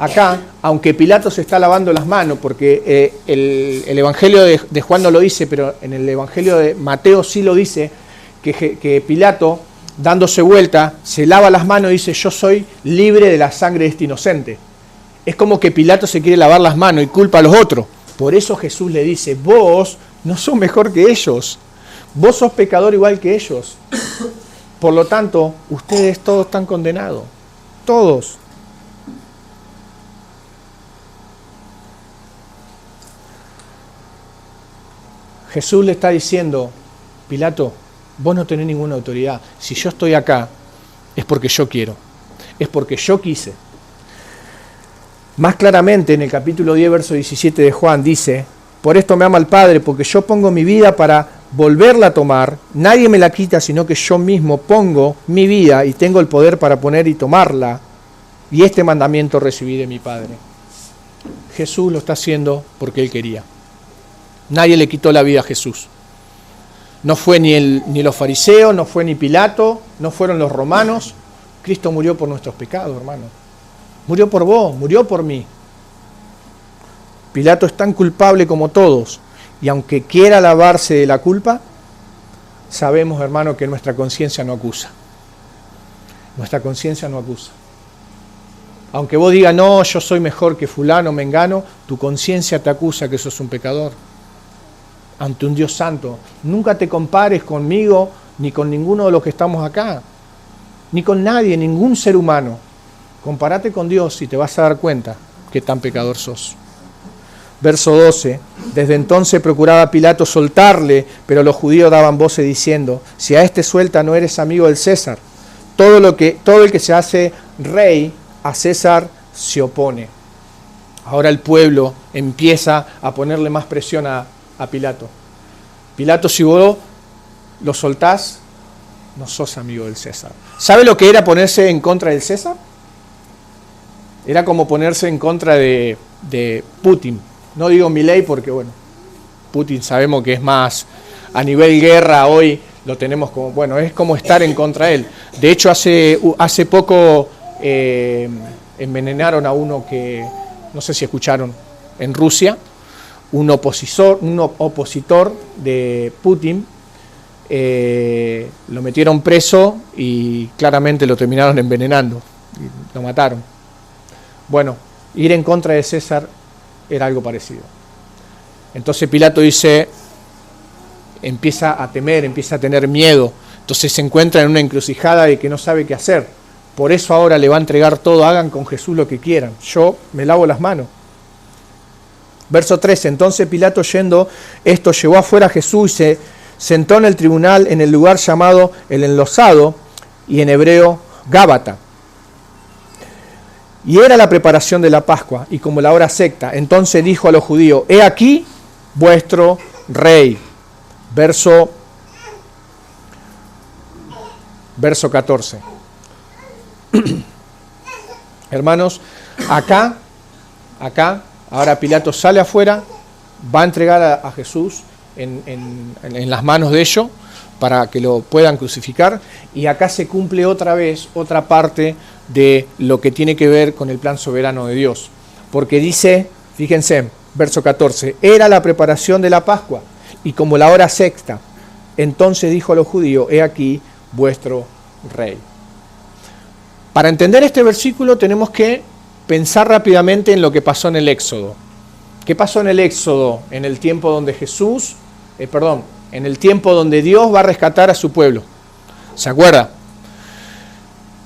acá, aunque Pilato se está lavando las manos, porque el Evangelio de Juan no lo dice, pero en el Evangelio de Mateo sí lo dice, que Pilato, dándose vuelta, se lava las manos y dice, yo soy libre de la sangre de este inocente. Es como que Pilato se quiere lavar las manos y culpa a los otros. Por eso Jesús le dice, vos no sos mejor que ellos, vos sos pecador igual que ellos. Por lo tanto, ustedes todos están condenados, todos. Jesús le está diciendo, Pilato, vos no tenés ninguna autoridad. Si yo estoy acá, es porque yo quiero, es porque yo quise. Más claramente, en el capítulo 10, verso 17 de Juan, dice, por esto me ama el Padre, porque yo pongo mi vida para volverla a tomar. Nadie me la quita, sino que yo mismo pongo mi vida y tengo el poder para poner y tomarla. Y este mandamiento recibí de mi Padre. Jesús lo está haciendo porque Él quería. Nadie le quitó la vida a Jesús. No fue ni los fariseos, no fue ni Pilato, no fueron los romanos. Cristo murió por nuestros pecados, hermano. Murió por vos, murió por mí. Pilato es tan culpable como todos. Y aunque quiera lavarse de la culpa, sabemos, hermano, que nuestra conciencia no acusa. Nuestra conciencia no acusa. Aunque vos digas, no, yo soy mejor que fulano, mengano, tu conciencia te acusa que sos un pecador. Ante un Dios santo. Nunca te compares conmigo, ni con ninguno de los que estamos acá. Ni con nadie, ningún ser humano. Compárate con Dios y te vas a dar cuenta que tan pecador sos. Verso 12. Desde entonces procuraba Pilato soltarle, pero los judíos daban voces diciendo, si a este suelta no eres amigo del César. Todo el que se hace rey a César se opone. Ahora el pueblo empieza a ponerle más presión a Pilato. Pilato, si vos lo soltás, no sos amigo del César. ¿Sabe lo que era ponerse en contra del César? Era como ponerse en contra de Putin. No digo Milei porque, bueno, Putin sabemos que es más a nivel guerra hoy, lo tenemos como, bueno, es como estar en contra de él. De hecho, hace poco envenenaron a uno que, no sé si escucharon, en Rusia, un opositor de Putin, lo metieron preso y claramente lo terminaron envenenando, y lo mataron. Bueno, ir en contra de César era algo parecido. Entonces Pilato dice, empieza a temer, empieza a tener miedo, entonces se encuentra en una encrucijada de que no sabe qué hacer. Por eso ahora le va a entregar todo, hagan con Jesús lo que quieran, yo me lavo las manos. Verso 13, entonces Pilato yendo esto llevó afuera a Jesús y se sentó en el tribunal en el lugar llamado el Enlosado y en hebreo Gábata. Y era la preparación de la Pascua y como la hora sexta, entonces dijo a los judíos, he aquí vuestro rey. Verso 14. Hermanos, acá, ahora Pilato sale afuera, va a entregar a Jesús en las manos de ellos para que lo puedan crucificar, y acá se cumple otra vez otra parte de lo que tiene que ver con el plan soberano de Dios. Porque dice, fíjense, verso 14, era la preparación de la Pascua, y como la hora sexta, entonces dijo a los judíos, he aquí vuestro rey. Para entender este versículo tenemos que pensar rápidamente en lo que pasó en el Éxodo. ¿Qué pasó en el Éxodo? En el tiempo donde en el tiempo donde Dios va a rescatar a su pueblo. ¿Se acuerda?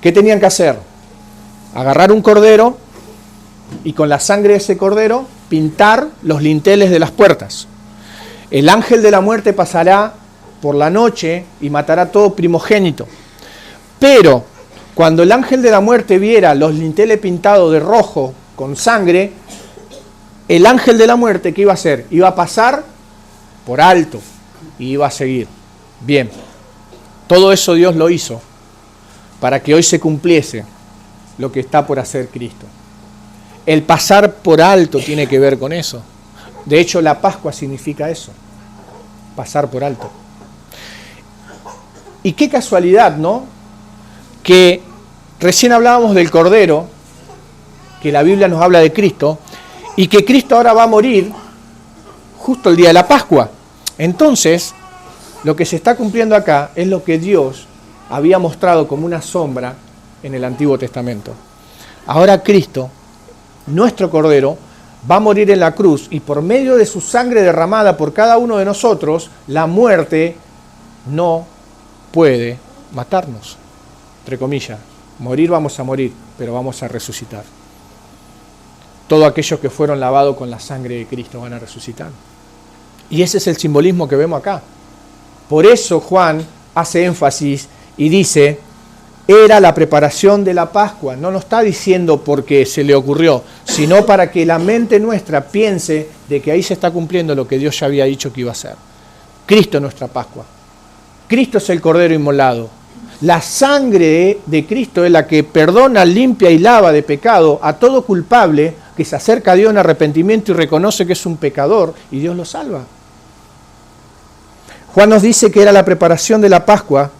¿Qué tenían que hacer? Agarrar un cordero y con la sangre de ese cordero pintar los linteles de las puertas. El ángel de la muerte pasará por la noche y matará todo primogénito. Pero cuando el ángel de la muerte viera los linteles pintados de rojo con sangre, el ángel de la muerte, ¿qué iba a hacer? Iba a pasar por alto y iba a seguir. Bien, todo eso Dios lo hizo para que hoy se cumpliese lo que está por hacer Cristo. El pasar por alto tiene que ver con eso. De hecho, la Pascua significa eso, pasar por alto. Y qué casualidad, ¿no? Que recién hablábamos del Cordero, que la Biblia nos habla de Cristo, y que Cristo ahora va a morir justo el día de la Pascua. Entonces, lo que se está cumpliendo acá es lo que Dios había mostrado como una sombra en el Antiguo Testamento. Ahora Cristo, nuestro Cordero, va a morir en la cruz, y por medio de su sangre derramada por cada uno de nosotros, la muerte no puede matarnos. Entre comillas, morir vamos a morir, pero vamos a resucitar. Todos aquellos que fueron lavados con la sangre de Cristo van a resucitar. Y ese es el simbolismo que vemos acá. Por eso Juan hace énfasis y dice, era la preparación de la Pascua. No lo está diciendo porque se le ocurrió, sino para que la mente nuestra piense de que ahí se está cumpliendo lo que Dios ya había dicho que iba a hacer. Cristo es nuestra Pascua. Cristo es el Cordero inmolado. La sangre de Cristo es la que perdona, limpia y lava de pecado a todo culpable que se acerca a Dios en arrepentimiento y reconoce que es un pecador, y Dios lo salva. Juan nos dice que era la preparación de la Pascua,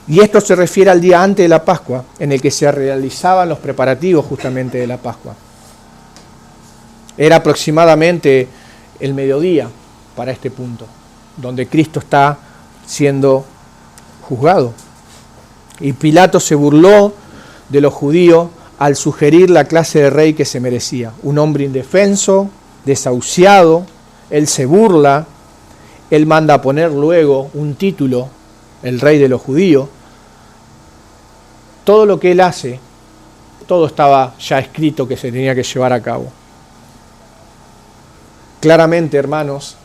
y esto se refiere al día antes de la Pascua, en el que se realizaban los preparativos justamente de la Pascua. Era aproximadamente el mediodía para este punto, donde Cristo está siendo juzgado. Y Pilato se burló de los judíos al sugerir la clase de rey que se merecía. Un hombre indefenso, desahuciado, él se burla, él manda a poner luego un título, el rey de los judíos. Todo lo que él hace, todo estaba ya escrito que se tenía que llevar a cabo. Claramente, hermanos,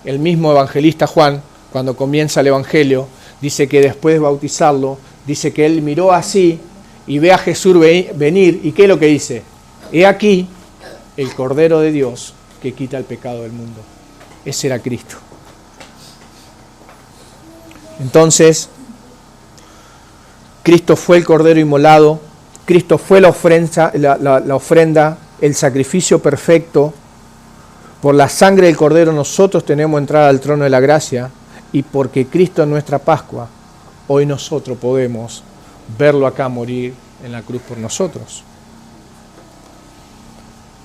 el mismo evangelista Juan, cuando comienza el evangelio, dice que después de bautizarlo, dice que él miró así y ve a Jesús venir, y ¿qué es lo que dice? He aquí el Cordero de Dios que quita el pecado del mundo. Ese era Cristo. Entonces, Cristo fue el Cordero inmolado, Cristo fue la ofrenda, el sacrificio perfecto. Por la sangre del Cordero nosotros tenemos entrada al trono de la gracia, y porque Cristo es nuestra Pascua, hoy nosotros podemos verlo acá morir en la cruz por nosotros.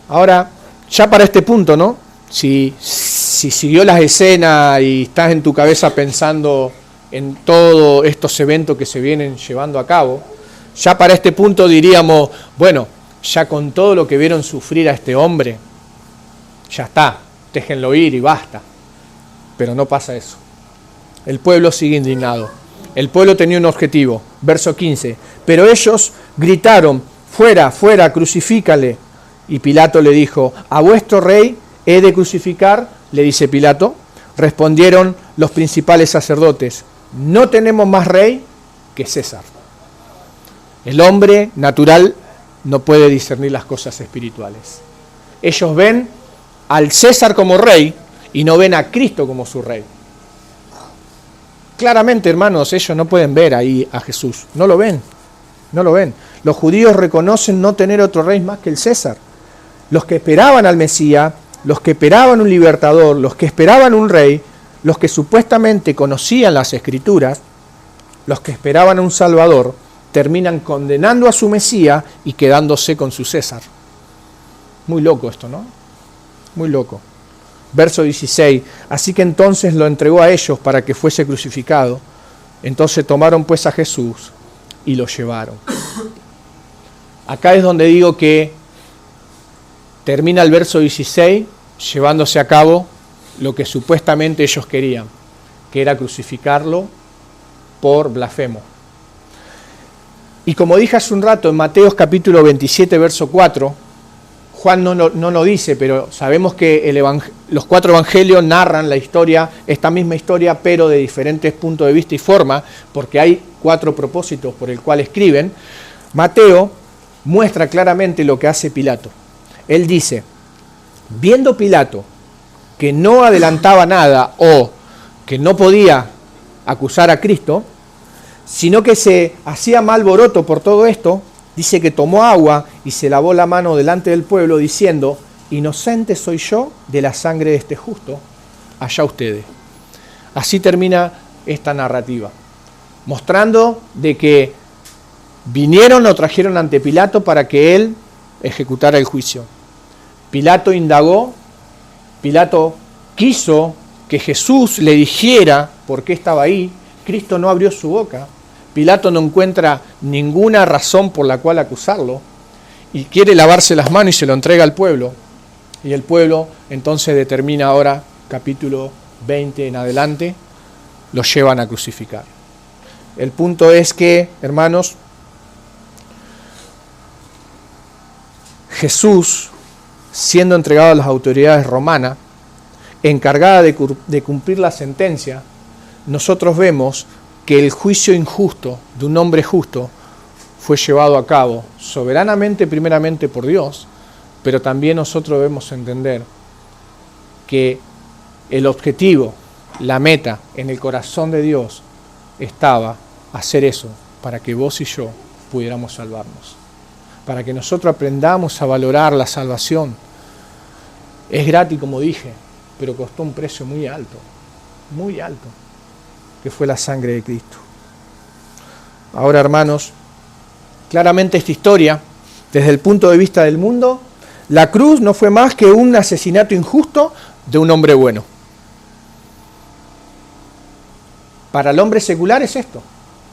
Ahora, ya para este punto, ¿no? Si siguió las escenas y estás en tu cabeza pensando en todos estos eventos que se vienen llevando a cabo, ya para este punto diríamos, bueno, ya con todo lo que vieron sufrir a este hombre, ya está, déjenlo ir y basta. Pero no pasa eso. El pueblo sigue indignado. El pueblo tenía un objetivo. Verso 15. Pero ellos gritaron, fuera, fuera, crucifícale. Y Pilato le dijo, ¿a vuestro rey he de crucificar? Le dice Pilato. Respondieron los principales sacerdotes, no tenemos más rey que César. El hombre natural no puede discernir las cosas espirituales. Ellos ven al César como rey y no ven a Cristo como su rey. Claramente, hermanos, ellos no pueden ver ahí a Jesús. No lo ven. No lo ven. Los judíos reconocen no tener otro rey más que el César. Los que esperaban al Mesías, los que esperaban un libertador, los que esperaban un rey, los que supuestamente conocían las Escrituras, los que esperaban un Salvador, terminan condenando a su Mesías y quedándose con su César. Muy loco esto, ¿no? Muy loco. Verso 16. Así que entonces lo entregó a ellos para que fuese crucificado. Entonces tomaron pues a Jesús y lo llevaron. Acá es donde digo que termina el verso 16 llevándose a cabo lo que supuestamente ellos querían, que era crucificarlo por blasfemo. Y como dije hace un rato, en Mateo capítulo 27, verso 4, Juan no lo dice, pero sabemos que los 4 evangelios narran la historia, esta misma historia, pero de diferentes puntos de vista y forma, porque hay 4 propósitos por el cual escriben. Mateo muestra claramente lo que hace Pilato. Él dice, viendo Pilato que no adelantaba nada o que no podía acusar a Cristo, sino que se hacía mal alboroto por todo esto, dice que tomó agua y se lavó la mano delante del pueblo diciendo, inocente soy yo de la sangre de este justo, allá ustedes. Así termina esta narrativa, mostrando de que vinieron, lo trajeron ante Pilato para que él ejecutara el juicio. Pilato indagó, Pilato quiso que Jesús le dijera por qué estaba ahí. Cristo no abrió su boca. Pilato no encuentra ninguna razón por la cual acusarlo y quiere lavarse las manos y se lo entrega al pueblo. Y el pueblo entonces determina ahora, capítulo 20 en adelante, lo llevan a crucificar. El punto es que, hermanos, Jesús, siendo entregado a las autoridades romanas, encargada de cumplir la sentencia, nosotros vemos que el juicio injusto de un hombre justo fue llevado a cabo soberanamente, primeramente por Dios, pero también nosotros debemos entender que el objetivo, la meta en el corazón de Dios estaba hacer eso para que vos y yo pudiéramos salvarnos, para que nosotros aprendamos a valorar la salvación. Es gratis, como dije, pero costó un precio muy alto, que fue la sangre de Cristo. Ahora, hermanos, claramente esta historia, desde el punto de vista del mundo, la cruz no fue más que un asesinato injusto de un hombre bueno. Para el hombre secular es esto.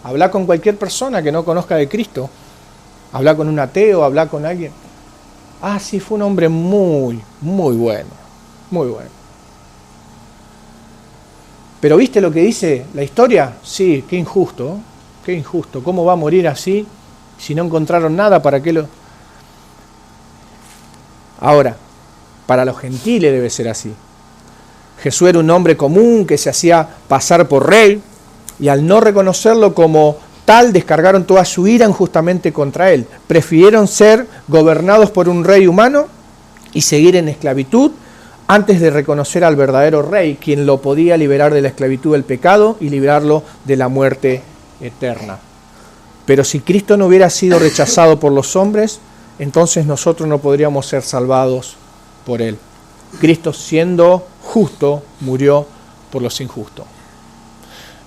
Habla con cualquier persona que no conozca de Cristo. Habla con un ateo, habla con alguien. Ah, sí, fue un hombre muy bueno. Muy bueno. Pero ¿viste lo que dice la historia? Sí, qué injusto. Qué injusto. ¿Cómo va a morir así si no encontraron nada? ¿Para qué lo...? Ahora, para los gentiles debe ser así. Jesús era un hombre común que se hacía pasar por rey y al no reconocerlo como tal descargaron toda su ira injustamente contra él. Prefirieron ser gobernados por un rey humano y seguir en esclavitud antes de reconocer al verdadero rey, quien lo podía liberar de la esclavitud del pecado y librarlo de la muerte eterna. Pero si Cristo no hubiera sido rechazado por los hombres, entonces nosotros no podríamos ser salvados por él. Cristo, siendo justo, murió por los injustos.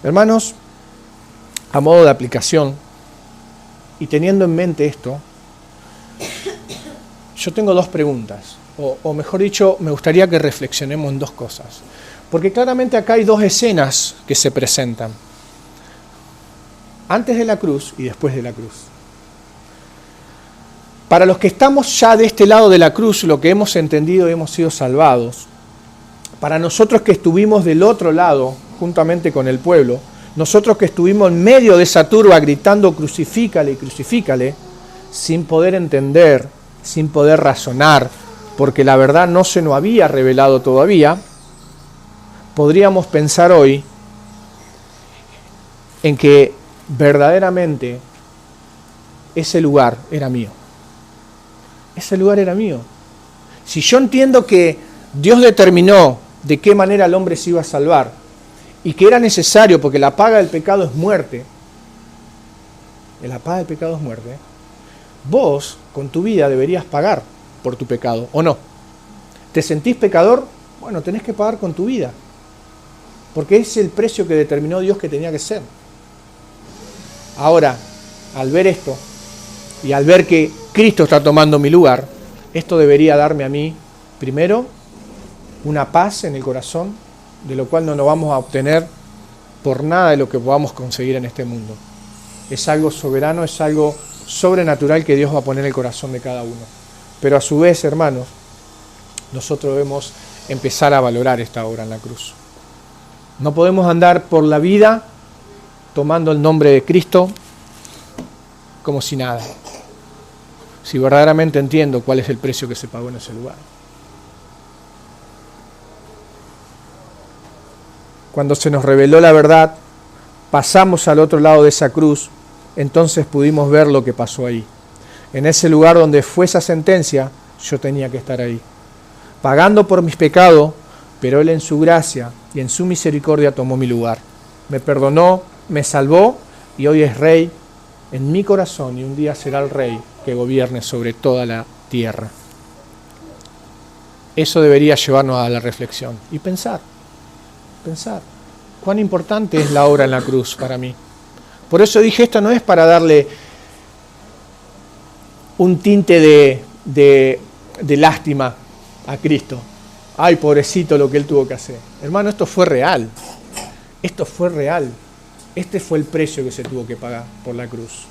Hermanos, a modo de aplicación, y teniendo en mente esto, yo tengo dos preguntas, o mejor dicho, me gustaría que reflexionemos en dos cosas. Porque claramente acá hay dos escenas que se presentan. Antes de la cruz y después de la cruz. Para los que estamos ya de este lado de la cruz, lo que hemos entendido, hemos sido salvados. Para nosotros que estuvimos del otro lado, juntamente con el pueblo, nosotros que estuvimos en medio de esa turba gritando crucifícale, crucifícale, sin poder entender, sin poder razonar, porque la verdad no se nos había revelado todavía, podríamos pensar hoy en que verdaderamente ese lugar era mío. Ese lugar era mío. Si yo entiendo que Dios determinó de qué manera el hombre se iba a salvar y que era necesario porque la paga del pecado es muerte, la paga del pecado es muerte, vos con tu vida deberías pagar por tu pecado, ¿o no? ¿Te sentís pecador? Bueno, tenés que pagar con tu vida, porque es el precio que determinó Dios que tenía que ser. Ahora, al ver esto, y al ver que Cristo está tomando mi lugar, esto debería darme a mí, primero, una paz en el corazón, de lo cual no nos vamos a obtener por nada de lo que podamos conseguir en este mundo. Es algo soberano, es algo sobrenatural que Dios va a poner en el corazón de cada uno. Pero a su vez, hermanos, nosotros debemos empezar a valorar esta obra en la cruz. No podemos andar por la vida tomando el nombre de Cristo como si nada. Si verdaderamente entiendo cuál es el precio que se pagó en ese lugar. Cuando se nos reveló la verdad, pasamos al otro lado de esa cruz, entonces pudimos ver lo que pasó ahí. En ese lugar donde fue esa sentencia, yo tenía que estar ahí, pagando por mis pecados, pero Él en su gracia y en su misericordia tomó mi lugar. Me perdonó, me salvó y hoy es Rey en mi corazón y un día será el Rey que gobierne sobre toda la tierra. Eso debería llevarnos a la reflexión y pensar cuán importante es la obra en la cruz para mí. Por eso dije, esto no es para darle un tinte de lástima a Cristo. Ay, pobrecito lo que Él tuvo que hacer. Hermano, esto fue real. Esto fue real. Este fue el precio que se tuvo que pagar por la cruz.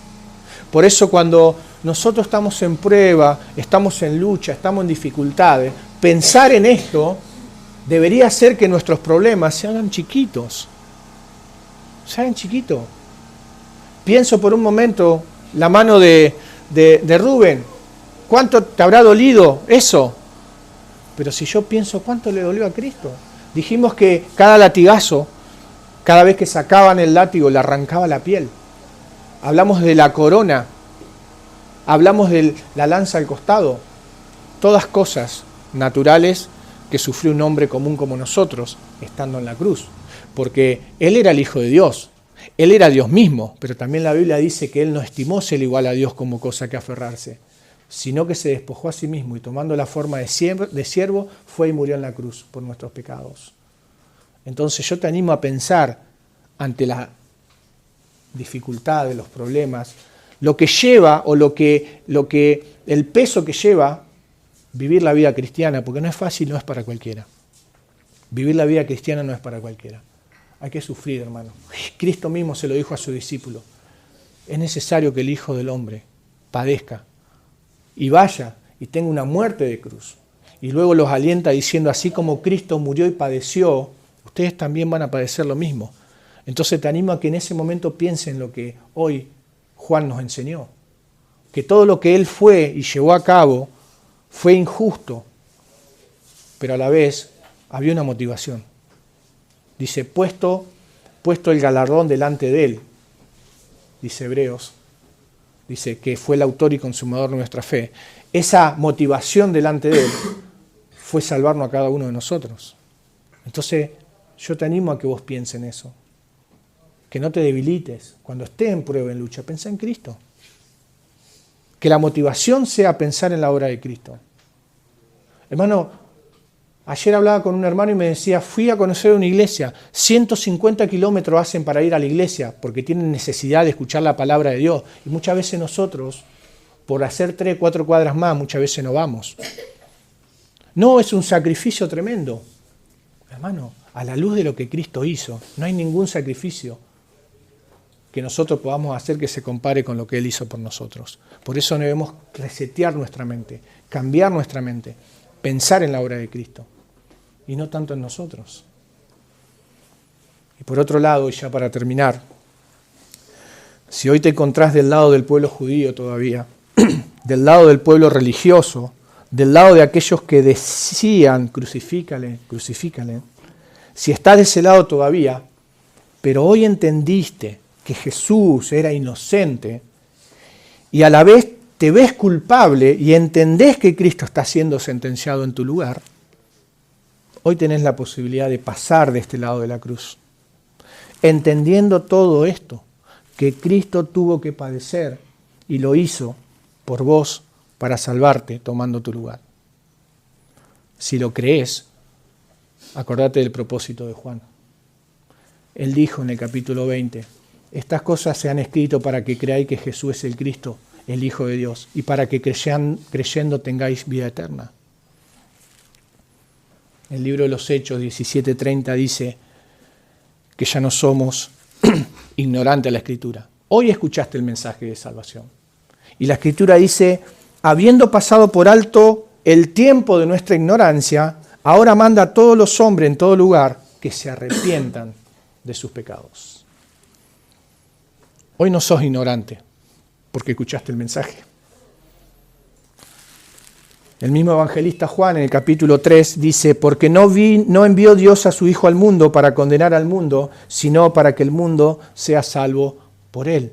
Por eso cuando nosotros estamos en prueba, estamos en lucha, estamos en dificultades, pensar en esto debería hacer que nuestros problemas se hagan chiquitos. Se hagan chiquitos. Pienso por un momento la mano de Rubén. ¿Cuánto te habrá dolido eso? Pero si yo pienso, ¿cuánto le dolió a Cristo? Dijimos que cada latigazo, cada vez que sacaban el látigo, le arrancaba la piel. Hablamos de la corona, hablamos de la lanza al costado. Todas cosas naturales que sufrió un hombre común como nosotros, estando en la cruz. Porque Él era el Hijo de Dios, Él era Dios mismo, pero también la Biblia dice que Él no estimó ser igual a Dios como cosa que aferrarse, sino que se despojó a sí mismo y tomando la forma de siervo, fue y murió en la cruz por nuestros pecados. Entonces yo te animo a pensar ante la dificultad de los problemas, lo que lleva o el peso que lleva vivir la vida cristiana, porque no es fácil, no es para cualquiera. Vivir la vida cristiana no es para cualquiera. Hay que sufrir, hermano. Cristo mismo se lo dijo a su discípulo. Es necesario que el Hijo del Hombre padezca y vaya y tenga una muerte de cruz. Y luego los alienta diciendo, así como Cristo murió y padeció, ustedes también van a padecer lo mismo. Entonces te animo a que en ese momento piensen lo que hoy Juan nos enseñó. Que todo lo que Él fue y llevó a cabo fue injusto, pero a la vez había una motivación. Dice, puesto el galardón delante de Él, dice Hebreos, dice que fue el autor y consumador de nuestra fe. Esa motivación delante de Él fue salvarnos a cada uno de nosotros. Entonces, yo te animo a que vos pienses en eso. Que no te debilites. Cuando estés en prueba, en lucha, pensá en Cristo. Que la motivación sea pensar en la obra de Cristo. Hermano, ayer hablaba con un hermano y me decía, fui a conocer una iglesia, 150 kilómetros hacen para ir a la iglesia, porque tienen necesidad de escuchar la palabra de Dios. Y muchas veces nosotros, por hacer 3, 4 cuadras más, muchas veces no vamos. No, es un sacrificio tremendo. Hermano, a la luz de lo que Cristo hizo, no hay ningún sacrificio que nosotros podamos hacer que se compare con lo que Él hizo por nosotros. Por eso debemos resetear nuestra mente, cambiar nuestra mente, pensar en la obra de Cristo y no tanto en nosotros. Y por otro lado, y ya para terminar, si hoy te encontrás del lado del pueblo judío todavía, del lado del pueblo religioso, del lado de aquellos que decían crucifícale, crucifícale, si estás de ese lado todavía, pero hoy entendiste que Jesús era inocente y a la vez te ves culpable y entendés que Cristo está siendo sentenciado en tu lugar, hoy tenés la posibilidad de pasar de este lado de la cruz. Entendiendo todo esto, que Cristo tuvo que padecer y lo hizo por vos para salvarte tomando tu lugar. Si lo crees, acordate del propósito de Juan. Él dijo en el capítulo 20, estas cosas se han escrito para que creáis que Jesús es el Cristo, el Hijo de Dios, y para que creyendo tengáis vida eterna. El libro de los Hechos 17:30 dice que ya no somos ignorantes de la Escritura. Hoy escuchaste el mensaje de salvación. Y la Escritura dice, habiendo pasado por alto el tiempo de nuestra ignorancia, ahora manda a todos los hombres en todo lugar que se arrepientan de sus pecados. Hoy no sos ignorante porque escuchaste el mensaje. El mismo evangelista Juan en el capítulo 3 dice, porque no envió Dios a su Hijo al mundo para condenar al mundo, sino para que el mundo sea salvo por él.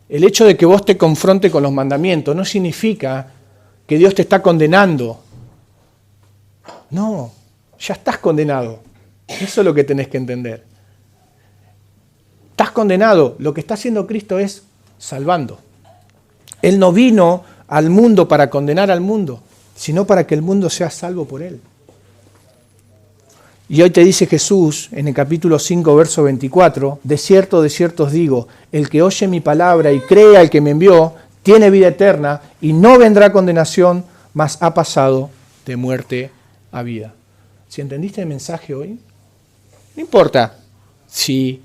El hecho de que vos te confrontes con los mandamientos no significa que Dios te está condenando. No, ya estás condenado. Eso es lo que tenés que entender. Estás condenado. Lo que está haciendo Cristo es salvando. Él no vino al mundo para condenar al mundo, sino para que el mundo sea salvo por Él. Y hoy te dice Jesús en el capítulo 5, verso 24, de cierto os digo, el que oye mi palabra y crea al que me envió, tiene vida eterna y no vendrá condenación, mas ha pasado de muerte a vida. Si entendiste el mensaje hoy, no importa si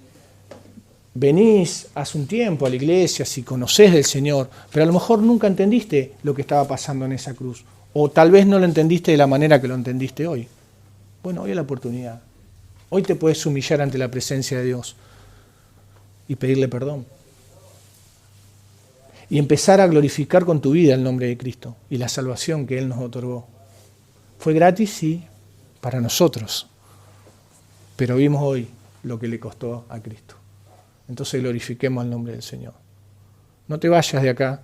venís hace un tiempo a la iglesia, si conocés del Señor, pero a lo mejor nunca entendiste lo que estaba pasando en esa cruz, o tal vez no lo entendiste de la manera que lo entendiste hoy. Bueno, hoy es la oportunidad. Hoy te puedes humillar ante la presencia de Dios y pedirle perdón. Y empezar a glorificar con tu vida el nombre de Cristo y la salvación que Él nos otorgó. Fue gratis, sí, para nosotros, pero vimos hoy lo que le costó a Cristo. Entonces glorifiquemos el nombre del Señor. No te vayas de acá,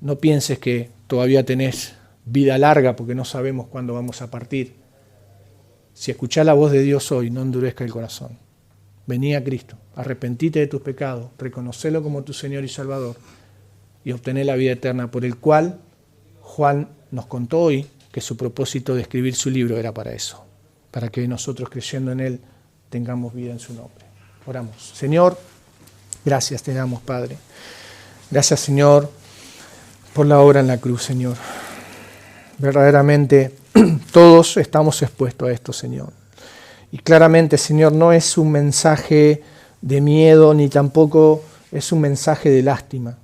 no pienses que todavía tenés vida larga porque no sabemos cuándo vamos a partir. Si escuchás la voz de Dios hoy, no endurezca el corazón. Vení a Cristo, arrepentite de tus pecados, reconocelo como tu Señor y Salvador y obtener la vida eterna, por el cual Juan nos contó hoy que su propósito de escribir su libro era para eso, para que nosotros creyendo en Él tengamos vida en su nombre. Oramos. Señor, gracias te damos, Padre. Gracias, Señor, por la obra en la cruz, Señor. Verdaderamente todos estamos expuestos a esto, Señor. Y claramente, Señor, no es un mensaje de miedo ni tampoco es un mensaje de lástima,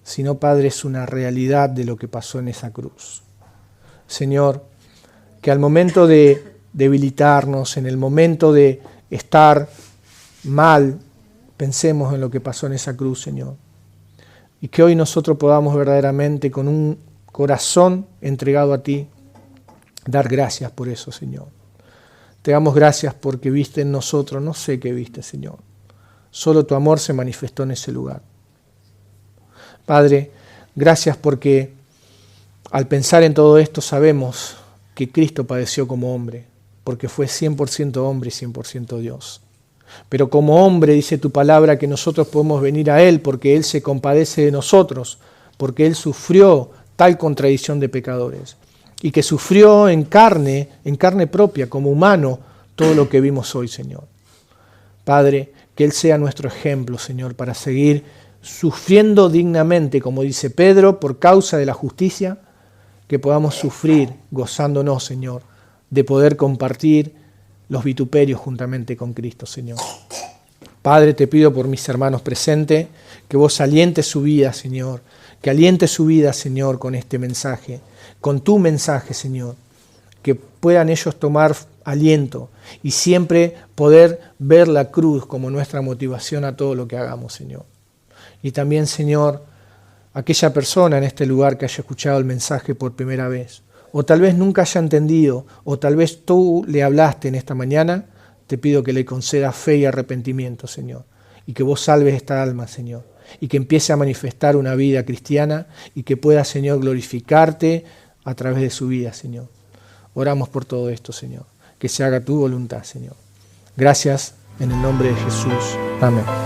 sino, Padre, es una realidad de lo que pasó en esa cruz. Señor, que al momento de debilitarnos, en el momento de estar mal, pensemos en lo que pasó en esa cruz, Señor. Y que hoy nosotros podamos verdaderamente, con un corazón entregado a ti, dar gracias por eso, Señor. Te damos gracias porque viste en nosotros, no sé qué viste, Señor. Solo tu amor se manifestó en ese lugar. Padre, gracias porque al pensar en todo esto sabemos que Cristo padeció como hombre, porque fue 100% hombre y 100% Dios. Pero como hombre dice tu palabra que nosotros podemos venir a Él porque Él se compadece de nosotros, porque Él sufrió tal contradicción de pecadores y que sufrió en carne propia, como humano, todo lo que vimos hoy, Señor. Padre, que Él sea nuestro ejemplo, Señor, para seguir sufriendo dignamente, como dice Pedro, por causa de la justicia, que podamos sufrir gozándonos, Señor, de poder compartir los vituperios juntamente con Cristo, Señor. Padre, te pido por mis hermanos presentes, que vos alientes su vida, Señor, que alientes su vida, Señor, con este mensaje, con tu mensaje, Señor, que puedan ellos tomar aliento y siempre poder ver la cruz como nuestra motivación a todo lo que hagamos, Señor. Y también, Señor, aquella persona en este lugar que haya escuchado el mensaje por primera vez, o tal vez nunca haya entendido, o tal vez tú le hablaste en esta mañana, te pido que le concedas fe y arrepentimiento, Señor, y que vos salves esta alma, Señor, y que empiece a manifestar una vida cristiana y que pueda, Señor, glorificarte a través de su vida, Señor. Oramos por todo esto, Señor, que se haga tu voluntad, Señor. Gracias en el nombre de Jesús. Amén.